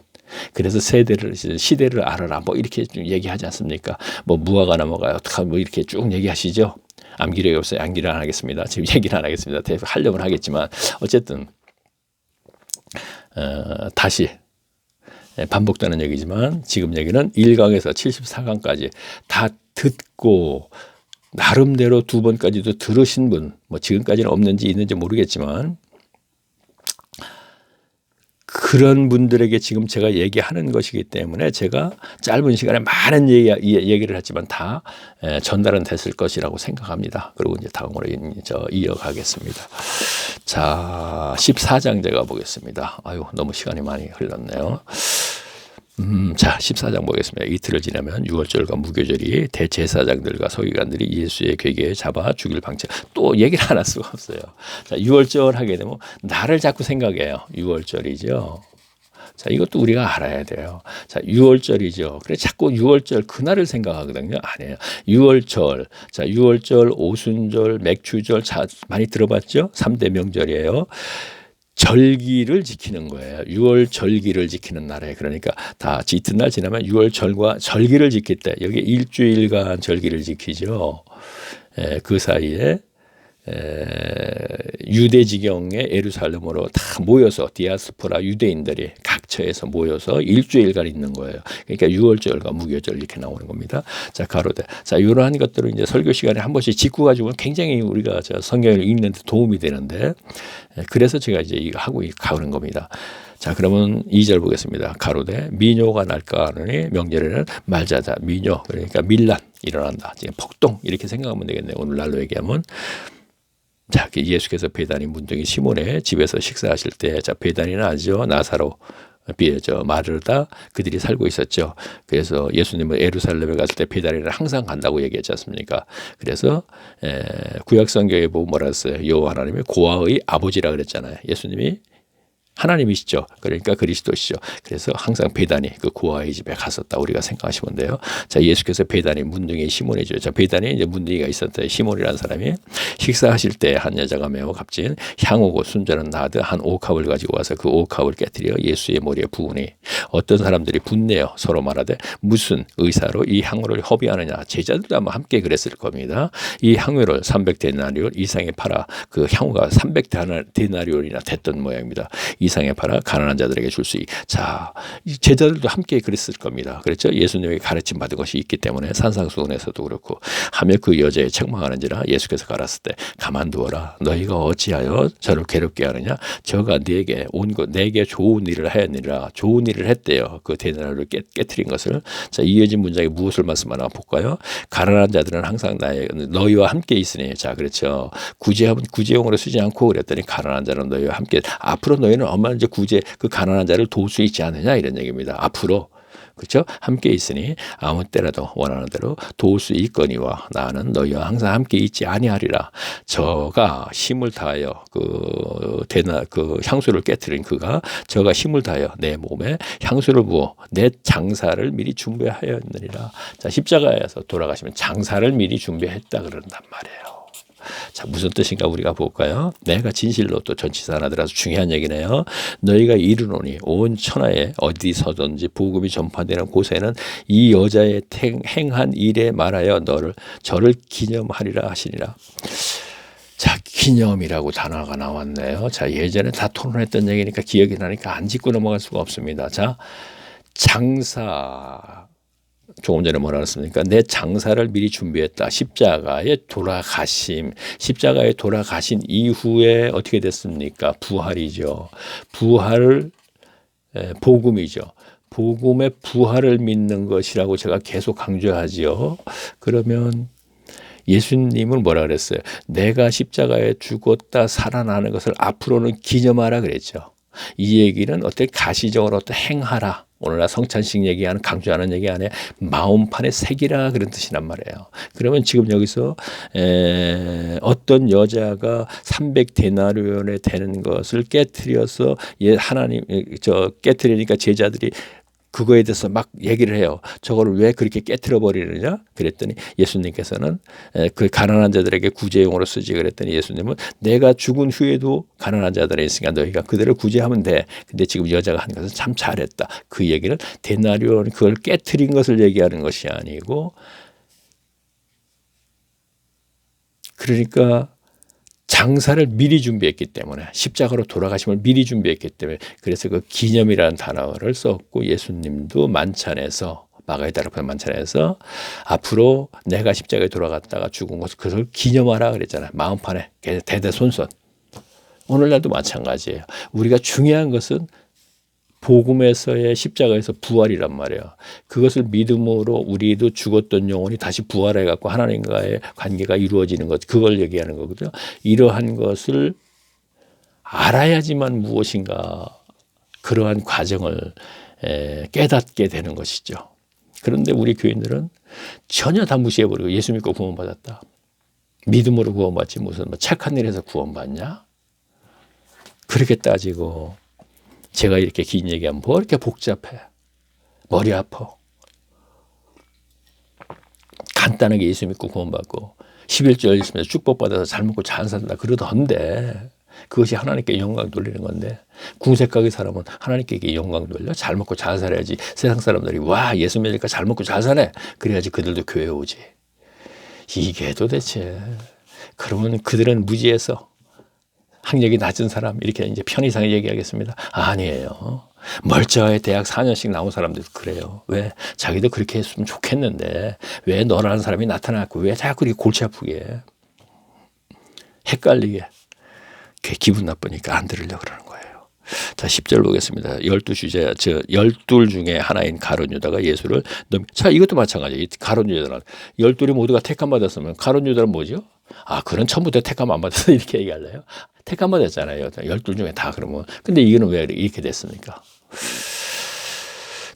그래서 시대를 알아라. 이렇게 좀 얘기하지 않습니까? 무화과 나무가 어떻게 이렇게 쭉 얘기하시죠. 암기력이 없어요. 암기를 안 하겠습니다. 지금 얘기를 안 하겠습니다. 하려면 하겠지만 어쨌든 다시 반복되는 얘기지만 지금 얘기는 1강에서 74강까지 다 듣고 나름대로 2번까지도 들으신 분, 지금까지는 없는지 있는지 모르겠지만 그런 분들에게 지금 제가 얘기하는 것이기 때문에 제가 짧은 시간에 많은 얘기를 했지만 다 전달은 됐을 것이라고 생각합니다. 그리고 이제 다음으로 이어가겠습니다. 자, 14장 제가 보겠습니다. 너무 시간이 많이 흘렀네요. 자, 14장 보겠습니다. 이틀을 지나면 유월절과 무교절이 대제사장들과 서기관들이 예수의 괴계에 잡아 죽일 방책. 또 얘기를 안 할 수가 없어요. 자, 유월절 하게 되면 나를 자꾸 생각해요. 유월절이죠. 자, 이것도 우리가 알아야 돼요. 자, 6월절이죠. 그래 자꾸 6월절 그날을 생각하거든요. 아니에요. 6월절. 자, 6월절, 오순절, 맥추절 자, 많이 들어봤죠? 3대 명절이에요. 절기를 지키는 거예요. 6월 절기를 지키는 날에 그러니까 다 이튿날 지나면 6월 절과 절기를 지킬 때 여기 일주일간 절기를 지키죠. 그 사이에 유대 지경의 예루살렘으로 다 모여서 디아스포라 유대인들이 각처에서 모여서 일주일간 있는 거예요. 그러니까 6월절과 무교절 이렇게 나오는 겁니다. 자, 가로대. 자, 이러한 것들을 이제 설교 시간에 한 번씩 짚고 가지고 굉장히 우리가 성경을 읽는 데 도움이 되는데 그래서 제가 이제 이거 하고 가는 겁니다. 자, 그러면 2절 보겠습니다. 가로대 미뇨가 날까 하느니 명절에는 말자자 미뇨 그러니까 밀란 일어난다. 지금 폭동 이렇게 생각하면 되겠네요. 오늘날로 얘기하면. 자, 예수께서 베다니 문둥이 시몬의 집에서 식사하실 때, 자, 베다니는 아죠. 나사로, 마르다 그들이 살고 있었죠. 그래서 예수님은 예루살렘에 갔을 때 베다니를 항상 간다고 얘기했지 않습니까? 그래서 구약 성경에 보면 뭐라 했어요? 여호와 하나님의 고아의 아버지라 그랬잖아요. 예수님이 하나님이시죠. 그러니까 그리스도시죠. 그래서 항상 베다니 그 고아의 집에 갔었다 우리가 생각하시면 돼요. 자, 예수께서 베다니 문둥이 시몬이죠. 자, 베다니 이제 문둥이가 있었다. 시몬이라는 사람이 식사하실 때 한 여자가 매우 값진 향후고 순전한 나드 한 옥합을 가지고 와서 그 옥합을 깨뜨려 예수의 머리에 부으니 어떤 사람들이 분내어 서로 말하되 무슨 의사로 이 향후를 허비하느냐. 제자들도 아마 함께 그랬을 겁니다. 이 향후를 300데나리온 이상에 팔아 그 향후가 300데나리온이나 됐던 모양입니다. 이상에 팔아 가난한 자들에게 줄 수 있. 자, 제자들도 함께 그랬을 겁니다. 그렇죠? 예수님에게 가르침 받은 것이 있기 때문에 산상수훈에서도 그렇고 하며 그 여자의 책망하는지라 예수께서 가랐을 때 가만두어라. 너희가 어찌하여 저를 괴롭게 하느냐? 저가 네게 온 것 내게 좋은 일을 하였느니라. 좋은 일을 했대요. 그 대나를 깨트린 것을. 자, 이어진 문장에 무엇을 말씀하나 볼까요? 가난한 자들은 항상 너희와 함께 있으니. 자, 그렇죠. 구제용으로 쓰지 않고 그랬더니 가난한 자는 너희와 함께. 앞으로 너희는 얼마나 이제 그 가난한 자를 도울 수 있지 않느냐 이런 얘기입니다. 앞으로. 그렇죠? 함께 있으니 아무 때라도 원하는 대로 도울 수 있거니와 나는 너희와 항상 함께 있지 아니하리라. 저가 힘을 다하여 그 향수를 깨트린 그가 저가 힘을 다하여 내 몸에 향수를 부어 내 장사를 미리 준비하였느니라. 자, 십자가에서 돌아가시면 장사를 미리 준비했다 그런단 말이에요. 자, 무슨 뜻인가 우리가 볼까요? 내가 진실로 또 전치사 하나더라도 중요한 얘기네요. 너희가 이르노니 온 천하에 어디서든지 복음이 전파되는 곳에는 이 여자의 행한 일에 말하여 저를 기념하리라 하시니라. 자, 기념이라고 단어가 나왔네요. 자, 예전에 다 토론했던 얘기니까 기억이 나니까 안 짚고 넘어갈 수가 없습니다. 자, 장사. 조금 전에 뭐라 그랬습니까? 내 장사를 미리 준비했다. 십자가에 돌아가신 이후에 어떻게 됐습니까? 부활이죠. 복음이죠. 복음의 부활을 믿는 것이라고 제가 계속 강조하지요. 그러면 예수님은 뭐라 그랬어요? 내가 십자가에 죽었다 살아나는 것을 앞으로는 기념하라 그랬죠. 이 얘기는 어떻게 가시적으로 어떻게 행하라. 오늘날 성찬식 얘기하는 강조하는 얘기 안에 마음판에 새기라 그런 뜻이란 말이에요. 그러면 지금 여기서 어떤 여자가 300데나리온에 되는 것을 깨트려서 하나님 깨트리니까 제자들이 그거에 대해서 막 얘기를 해요. 저거를 왜 그렇게 깨트려 버리느냐? 그랬더니 예수님께서는 그 가난한 자들에게 구제용으로 쓰지 그랬더니 예수님은 내가 죽은 후에도 가난한 자들이 있으니까 너희가 그들을 구제하면 돼. 근데 지금 여자가 한 것은 참 잘했다. 그 얘기는 데나리온 그걸 깨트린 것을 얘기하는 것이 아니고 그러니까 장사를 미리 준비했기 때문에 십자가로 돌아가심을 미리 준비했기 때문에 그래서 그 기념이라는 단어를 썼고 예수님도 만찬에서 마가다락방 만찬에서 앞으로 내가 십자가에 돌아갔다가 죽은 것을 그것을 기념하라 그랬잖아요. 마음판에 대대손손. 오늘날도 마찬가지예요. 우리가 중요한 것은 복음에서의 십자가에서 부활이란 말이에요. 그것을 믿음으로 우리도 죽었던 영혼이 다시 부활해갖고 하나님과의 관계가 이루어지는 것, 그걸 얘기하는 거거든요. 이러한 것을 알아야지만 무엇인가 그러한 과정을 깨닫게 되는 것이죠. 그런데 우리 교인들은 전혀 다 무시해버리고 예수 믿고 구원받았다. 믿음으로 구원받지 무슨 착한 일에서 구원받냐? 그렇게 따지고 제가 이렇게 긴 얘기하면 뭐 이렇게 복잡해. 머리 아파. 간단하게 예수 믿고 구원받고 11조 열심히 축복받아서 잘 먹고 잘 산다 그러던데 그것이 하나님께 영광 돌리는 건데 궁색하게 사람은 하나님께 영광 돌려 잘 먹고 잘 살아야지. 세상 사람들이 와 예수 믿으니까 잘 먹고 잘 사네. 그래야지 그들도 교회 오지. 이게 도대체 그러면 그들은 무지해서 학력이 낮은 사람 이렇게 이제 편의상 얘기하겠습니다. 아니에요. 멀쩡하게 대학 4년씩 나온 사람들도 그래요. 왜? 자기도 그렇게 했으면 좋겠는데 왜 너라는 사람이 나타났고 왜 자꾸 이렇게 골치 아프게 헷갈리게 기분 나쁘니까 안 들으려고 그러는 거예요. 자 10절 보겠습니다. 12주제, 12 중에 하나인 가룟 유다가 예수를 자 이것도 마찬가지예요. 가룟 유다는 12이 모두가 택함 받았으면 가룟 유다는 뭐죠? 아 그런 처음부터 택함 안 받았어 이렇게 얘기할래요? 택함 받았잖아요. 12 중에 다 그러면. 근데 이거는 왜 이렇게 됐습니까?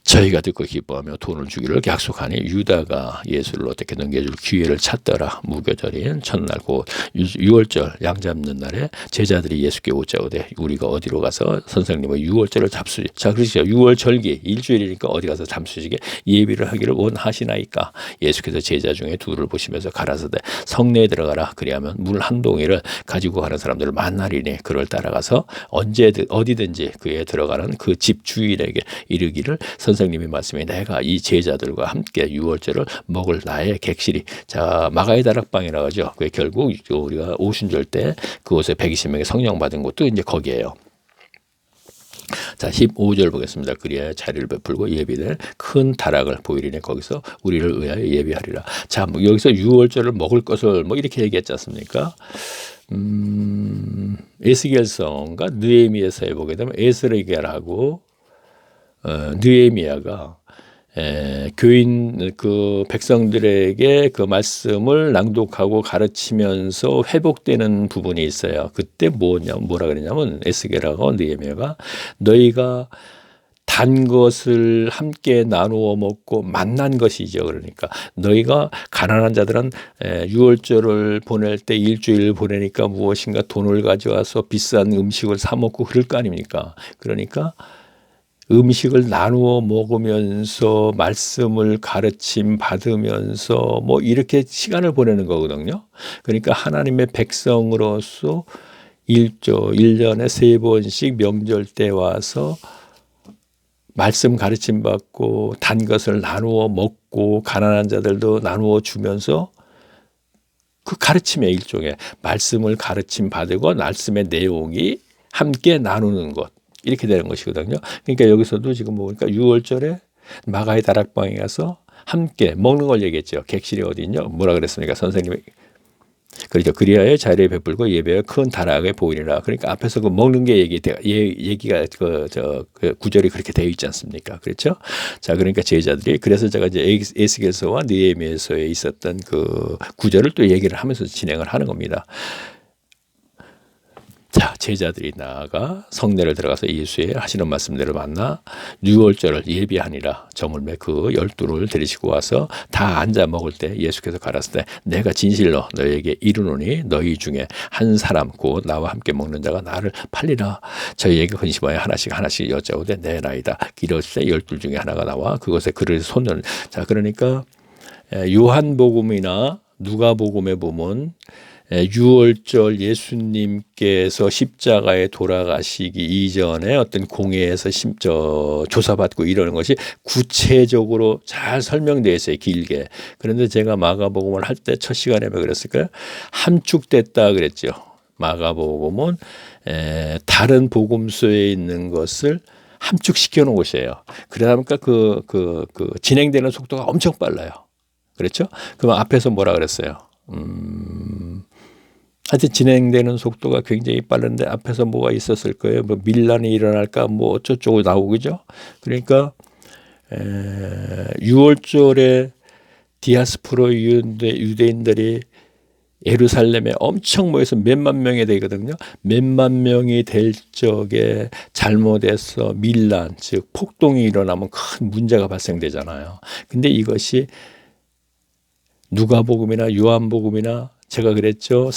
저희가 듣고 기뻐하며 돈을 주기를 약속하니 유다가 예수를 어떻게 넘겨줄 기회를 찾더라. 무교절인 첫날 곧 6월절 양 잡는 날에 제자들이 예수께 오자오되 우리가 어디로 가서 선생님의 6월절을 잡수지. 자 그렇죠. 6월절기 일주일이니까 어디 가서 잠수지게 예비를 하기를 원하시나이까. 예수께서 제자 중에 둘을 보시면서 가라사대 성내에 들어가라. 그리하면 물 한 동이를 가지고 가는 사람들을 만나리니 그를 따라가서 어디든지 그에 들어가는 그 집 주인에게 이르기를 선생님이 말씀해 내가 이 제자들과 함께 유월절을 먹을 나의 객실이 자 마가의 다락방이라고 하죠. 그게 결국 우리가 오순절 때 그곳에 120명의 성령 받은 곳도 이제 거기에요. 자 15절 보겠습니다. 그리하여 자리를 베풀고 예비될 큰 다락을 보이리니 거기서 우리를 위하여 예비하리라. 자 뭐 여기서 유월절을 먹을 것을 뭐 이렇게 얘기했지 않습니까? 에스겔서인가 느헤미야서에 보게 되면 에스겔하고 느헤미야가 교인 그 백성들에게 그 말씀을 낭독하고 가르치면서 회복되는 부분이 있어요. 그때 뭐라 그러냐면 에스겔하고 느헤미야가 너희가 단 것을 함께 나누어 먹고 만난 것이죠. 그러니까 너희가 가난한 자들은 유월절을 보낼 때 일주일 보내니까 무엇인가 돈을 가져와서 비싼 음식을 사 먹고 그럴 거 아닙니까? 그러니까 음식을 나누어 먹으면서 말씀을 가르침 받으면서 뭐 이렇게 시간을 보내는 거거든요. 그러니까 하나님의 백성으로서 1년에 3번씩 명절 때 와서 말씀 가르침 받고 단 것을 나누어 먹고 가난한 자들도 나누어 주면서 그 가르침의 일종의 말씀을 가르침 받고 말씀의 내용이 함께 나누는 것. 이렇게 되는 것이거든요. 그러니까 여기서도 지금 보니까 6월절에 마가의 다락방에 가서 함께 먹는 걸 얘기했죠. 객실이 어디 있냐? 뭐라 그랬습니까? 선생님이. 그렇죠. 그리하여 자리에 베풀고 예배에 큰 다락에 보이리라. 그러니까 앞에서 그 먹는 게 얘기가 그 구절이 그렇게 되어 있지 않습니까? 그렇죠? 자, 그러니까 제자들이 그래서 제가 이제 에스겔서와 느헤미야서에 있었던 그 구절을 또 얘기를 하면서 진행을 하는 겁니다. 자, 제자들이 나아가 성내를 들어가서 예수의 하시는 말씀대로 만나 유월절을 예비하니라. 저물매 그 12를 데리시고 와서 다 앉아 먹을 때 예수께서 가라사대 때 내가 진실로 너희에게 이르노니 너희 중에 한 사람 곧 나와 함께 먹는 자가 나를 팔리라. 저희에게 근심하여 하나씩 여짜오되 내 나이다. 이럴때 12 중에 하나가 나와 그것에 그를 손을 자 그러니까 요한복음이나 누가복음에 보면 6월절 예수님께서 십자가에 돌아가시기 이전에 어떤 공회에서 조사받고 이러는 것이 구체적으로 잘 설명되어 있어요. 길게. 그런데 제가 마가복음을 할 때 첫 시간에 왜 그랬을까요? 함축됐다 그랬죠. 마가복음은 다른 복음서에 있는 것을 함축시켜 놓은 것이에요. 그러다 보니까 그 진행되는 속도가 엄청 빨라요. 그렇죠? 그럼 앞에서 뭐라 그랬어요? 하여튼 진행되는 속도가 굉장히 빠른데 앞에서 뭐가 있었을 거예요. 뭐 밀란이 일어날까 뭐 어쩌고 나오고죠. 그러니까 6월절에 디아스포라 유대인들이 예루살렘에 엄청 모여서 몇만 명이 되거든요. 몇만 명이 될 적에 잘못해서 밀란, 즉 폭동이 일어나면 큰 문제가 발생되잖아요. 근데 이것이 누가복음이나 요한복음이나 제가 그랬죠.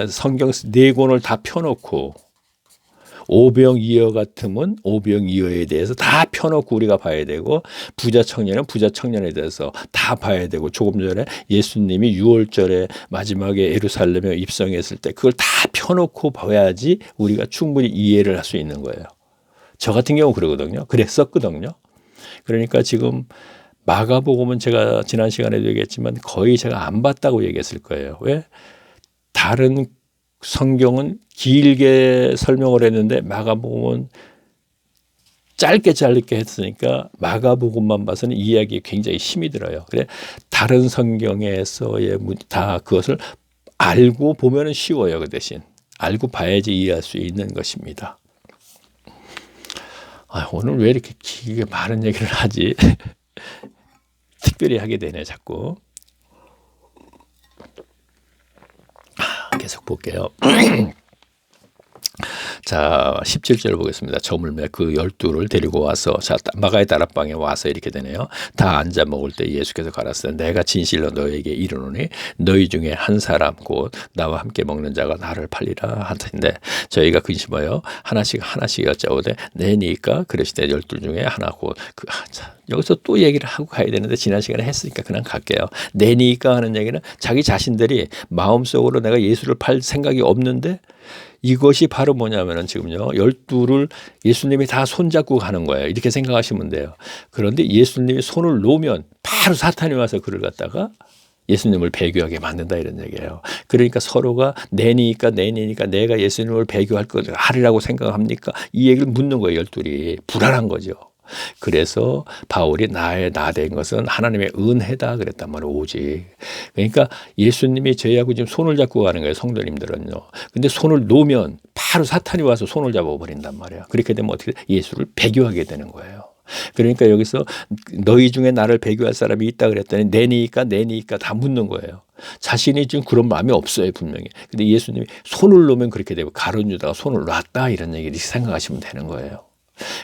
성경 4권을 다 펴놓고 오병이어 같으면 오병이어에 대해서 다 펴놓고 우리가 봐야 되고, 부자 청년은 부자 청년에 대해서 다 봐야 되고, 조금 전에 예수님이 6월절에 마지막에 예루살렘에 입성했을 때 그걸 다 펴놓고 봐야지 우리가 충분히 이해를 할 수 있는 거예요. 저 같은 경우 그러거든요. 그랬었거든요. 그러니까 지금 마가복음은 제가 지난 시간에도 얘기했지만 거의 제가 안 봤다고 얘기했을 거예요. 왜? 다른 성경은 길게 설명을 했는데 마가복음은 짧게 했으니까 마가복음만 봐서는 이해하기에 굉장히 힘이 들어요. 그래, 다른 성경에서의 다 그것을 알고 보면은 쉬워요. 그 대신 알고 봐야지 이해할 수 있는 것입니다. 오늘 왜 이렇게 길게 많은 얘기를 하지? 특별히 하게 되네 자꾸. 계속 볼게요. 자, 17절 보겠습니다. 저물매 그 12를 데리고 와서, 자, 마가의 다락방에 와서 이렇게 되네요. 다 앉아 먹을 때 예수께서 가라사대 내가 진실로 너에게 이르노니 너희 중에 한 사람 곧 나와 함께 먹는 자가 나를 팔리라 하는데, 저희가 근심하여 하나씩 여짜오되 내니까 그러시되 12 중에 하나 곧 여기서 또 얘기를 하고 가야 되는데 지난 시간에 했으니까 그냥 갈게요. 내니까 하는 얘기는 자기 자신들이 마음속으로 내가 예수를 팔 생각이 없는데, 이것이 바로 뭐냐면은 지금요 12를 예수님이 다 손잡고 가는 거예요. 이렇게 생각하시면 돼요. 그런데 예수님이 손을 놓으면 바로 사탄이 와서 그를 갖다가 예수님을 배교하게 만든다 이런 얘기예요. 그러니까 서로가 내니까 내가 예수님을 배교할 거 하리라고 생각합니까? 이 얘기를 묻는 거예요. 12이 불안한 거죠. 그래서 바울이 나의 나 된 것은 하나님의 은혜다 그랬단 말이에요. 오직. 그러니까 예수님이 저희하고 지금 손을 잡고 가는 거예요. 성도님들은요. 근데 손을 놓으면 바로 사탄이 와서 손을 잡아버린단 말이에요. 그렇게 되면 어떻게 예수를 배교하게 되는 거예요. 그러니까 여기서 너희 중에 나를 배교할 사람이 있다 그랬더니 내니까 다 묻는 거예요. 자신이 지금 그런 마음이 없어요. 분명히. 근데 예수님이 손을 놓으면 그렇게 되고 가룟 유다가 손을 놨다 이런 얘기를 생각하시면 되는 거예요.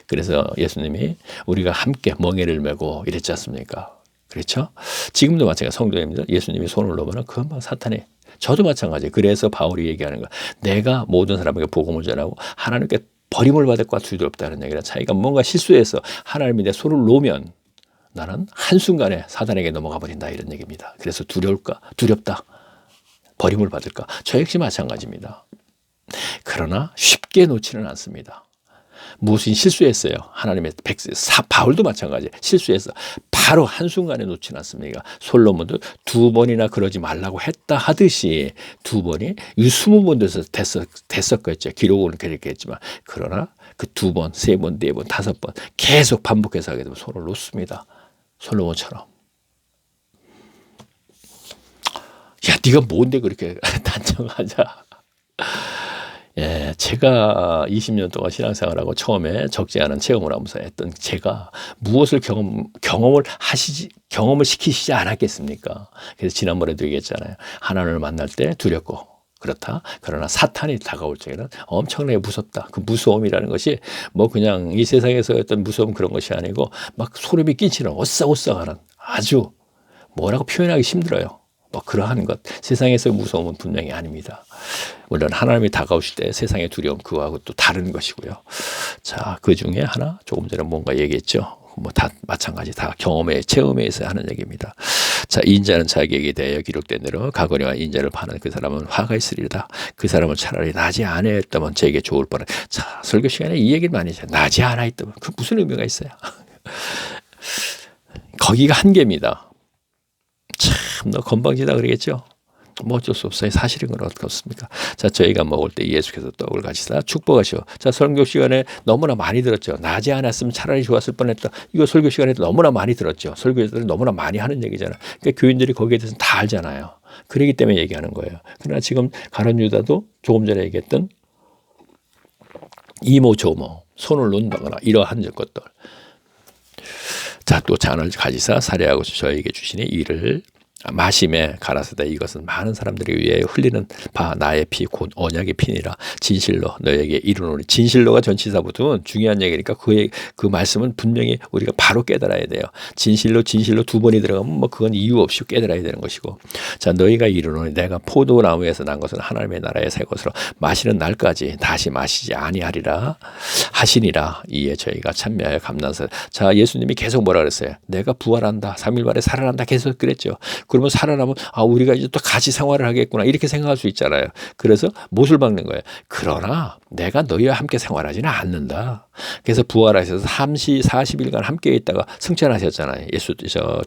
그래서 예수님이 우리가 함께 멍에를 메고 이랬지 않습니까? 그렇죠? 지금도 마찬가지 성도님들 예수님이 손을 놓으면 금방 사탄이, 저도 마찬가지예요. 그래서 바울이 얘기하는 거야. 내가 모든 사람에게 복음을 전하고 하나님께 버림을 받을 것과 두렵다는 얘기는 자기가 뭔가 실수해서 하나님이 내 손을 놓으면 나는 한순간에 사단에게 넘어가 버린다 이런 얘기입니다. 그래서 두렵다. 버림을 받을까? 저 역시 마찬가지입니다. 그러나 쉽게 놓지는 않습니다. 무슨 실수했어요. 하나님의 백성 바울도 마찬가지예요. 실수해서 바로 한순간에 놓지 않습니까? 솔로몬도 2번이나 그러지 말라고 했다 하듯이 2번이 20번 됐었겠죠. 기록은 그렇게 했지만, 그러나 그 2번, 3번, 4번, 5번 계속 반복해서 하게 되면 손을 놓습니다. 솔로몬처럼. 야, 네가 뭔데 그렇게 단정하자. 예, 제가 20년 동안 신앙생활하고 처음에 적지 않은 체험을 하면서 했던 제가 무엇을 경험을 시키시지 않았겠습니까? 그래서 지난번에도 얘기했잖아요. 하나님을 만날 때 두렵고 그렇다. 그러나 사탄이 다가올 적에는 엄청나게 무섭다. 그 무서움이라는 것이 뭐 그냥 이 세상에서 어떤 무서움 그런 것이 아니고 막 소름이 끼치는 오싹오싹하는 아주 뭐라고 표현하기 힘들어요. 뭐 그러한 것, 세상에서의 무서움은 분명히 아닙니다. 물론 하나님이 다가오실 때 세상의 두려움 그거하고 또 다른 것이고요. 자, 그 중에 하나 조금 전에 뭔가 얘기했죠. 뭐 다 마찬가지 다 체험에 의해서 하는 얘기입니다. 자, 인자는 자기에게 대하여 기록된 대로 가거니와 인자를 파는 그 사람은 화가 있으리다. 그 사람은 차라리 나지 않아 있다면 제게 좋을 뻔한. 자, 설교 시간에 이 얘기를 많이 했어요. 나지 않아 있다면 그 무슨 의미가 있어요? 거기가 한계입니다. 참, 너 건방지다 그러겠죠? 뭐 어쩔 수 없어요. 사실은 그건 어떻습니까? 자, 저희가 먹을 때 예수께서 떡을 가지사 축복하시오. 자, 설교 시간에 너무나 많이 들었죠. 나지 않았으면 차라리 좋았을 뻔했다. 이거 설교 시간에도 너무나 많이 들었죠. 설교들은 너무나 많이 하는 얘기잖아요. 그러니까 교인들이 거기에 대해서 다 알잖아요. 그러기 때문에 얘기하는 거예요. 그러나 지금 가룟 유다도 조금 전에 얘기했던 이모 저모 손을 놓는다거나 이러한 것들. 자, 또 잔을 가지사 사례하고 저에게 주시니 이를 마심에 가라사대 이것은 많은 사람들이 위해 흘리는 바 나의 피 곧 언약의 피니라. 진실로 너에게 이르노니. 진실로가 전치사 붙으면 중요한 얘기니까 그 말씀은 분명히 우리가 바로 깨달아야 돼요. 진실로 두 번이 들어가면 뭐 그건 이유 없이 깨달아야 되는 것이고. 자, 너희가 이르노니 내가 포도나무에서 난 것은 하나님의 나라의 새 것으로 마시는 날까지 다시 마시지 아니하리라 하시니라. 이에 저희가 참여하여 감난사. 자, 예수님이 계속 뭐라 그랬어요? 내가 부활한다. 3일 만에 살아난다. 계속 그랬죠. 그러면 살아나면 우리가 이제 또 같이 생활을 하겠구나 이렇게 생각할 수 있잖아요. 그래서 못을 박는 거예요. 그러나 내가 너희와 함께 생활하지는 않는다. 그래서 부활하셔서 40일간 함께 있다가 승천하셨잖아요.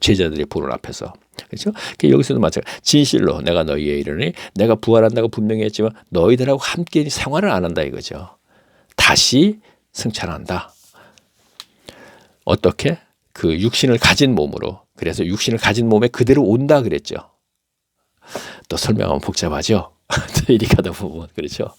제자들이 보는 앞에서. 그렇죠? 여기서도 마찬가지. 진실로 내가 너희에 이르니 내가 부활한다고 분명히 했지만 너희들하고 함께 생활을 안 한다 이거죠. 다시 승천한다. 어떻게? 그 육신을 가진 몸으로. 그래서 육신을 가진 몸에 그대로 온다 그랬죠. 또 설명하면 복잡하죠. 이렇게 하다 보면 그렇죠.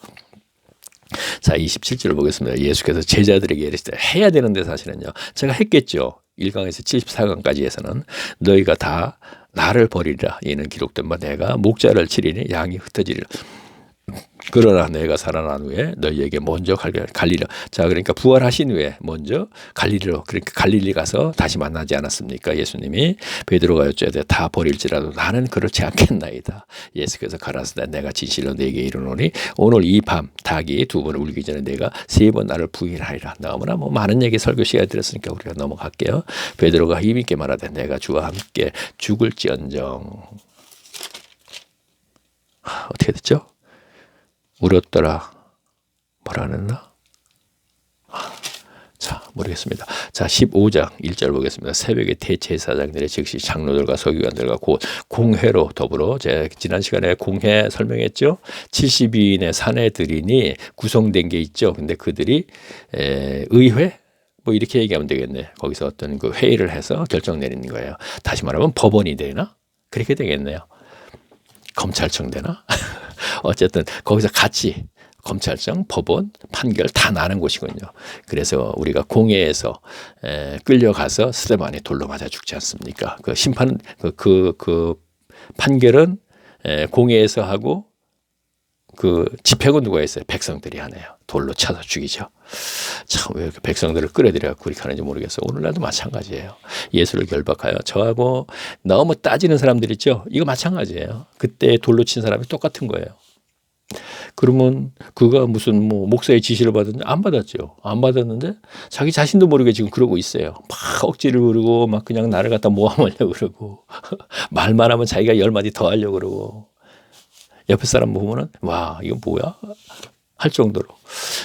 자, 27절을 보겠습니다. 예수께서 제자들에게 이르시되 해야 되는데 사실은요. 제가 했겠죠. 1강에서 74강까지에서는 너희가 다 나를 버리리라. 이는 기록된 바 내가 목자를 치리니 양이 흩어지리라. 그러나 내가 살아난 후에 너희에게 먼저 갈리라. 자, 그러니까 부활하신 후에 먼저 갈릴리로, 그러니까 갈릴리 가서 다시 만나지 않았습니까? 예수님이 베드로가 여쭤되 다 버릴지라도 나는 그렇지 않겠나이다. 예수께서 가라사대 내가 진실로 네게 이르노니 오늘 이 밤 닭이 두 번 울기 전에 내가 세 번 나를 부인하리라. 너무나 많은 얘기 설교 시간에 들었으니까 우리가 넘어갈게요. 베드로가 힘있게 말하되 내가 주와 함께 죽을지언정. 어떻게 됐죠? 울었더라. 뭐라 그랬나? 자, 모르겠습니다. 자, 15장 1절 보겠습니다. 새벽에 대제사장들의 즉시 장로들과 서기관들과 곧 공회로 더불어 제가 지난 시간에 공회 설명했죠. 72인의 사내들이니 구성된 게 있죠. 근데 그들이 의회? 뭐 이렇게 얘기하면 되겠네. 거기서 어떤 그 회의를 해서 결정 내리는 거예요. 다시 말하면 법원이 되나? 그렇게 되겠네요. 검찰청 되나? 어쨌든 거기서 같이 검찰청, 법원, 판결 다 나는 곳이군요. 그래서 우리가 공회에서 끌려가서 스데반에 돌로 맞아 죽지 않습니까? 그 심판, 그 판결은 공회에서 하고 그 집행은 누가 했어요? 백성들이 하네요. 돌로 차서 죽이죠. 참 왜 이렇게 백성들을 끌어들여서 그렇게 하는지 모르겠어요. 오늘날도 마찬가지예요. 예수를 결박하여 저하고 너무 따지는 사람들 있죠. 이거 마찬가지예요. 그때 돌로 친 사람이 똑같은 거예요. 그러면 그가 무슨 목사의 지시를 받았는지 안 받았죠. 안 받았는데 자기 자신도 모르게 지금 그러고 있어요. 막 억지를 부르고 막 그냥 나를 갖다 모함하려고 그러고 말만 하면 자기가 10마디 더 하려고 그러고 옆에 사람 보면은 와 이건 뭐야 할 정도로.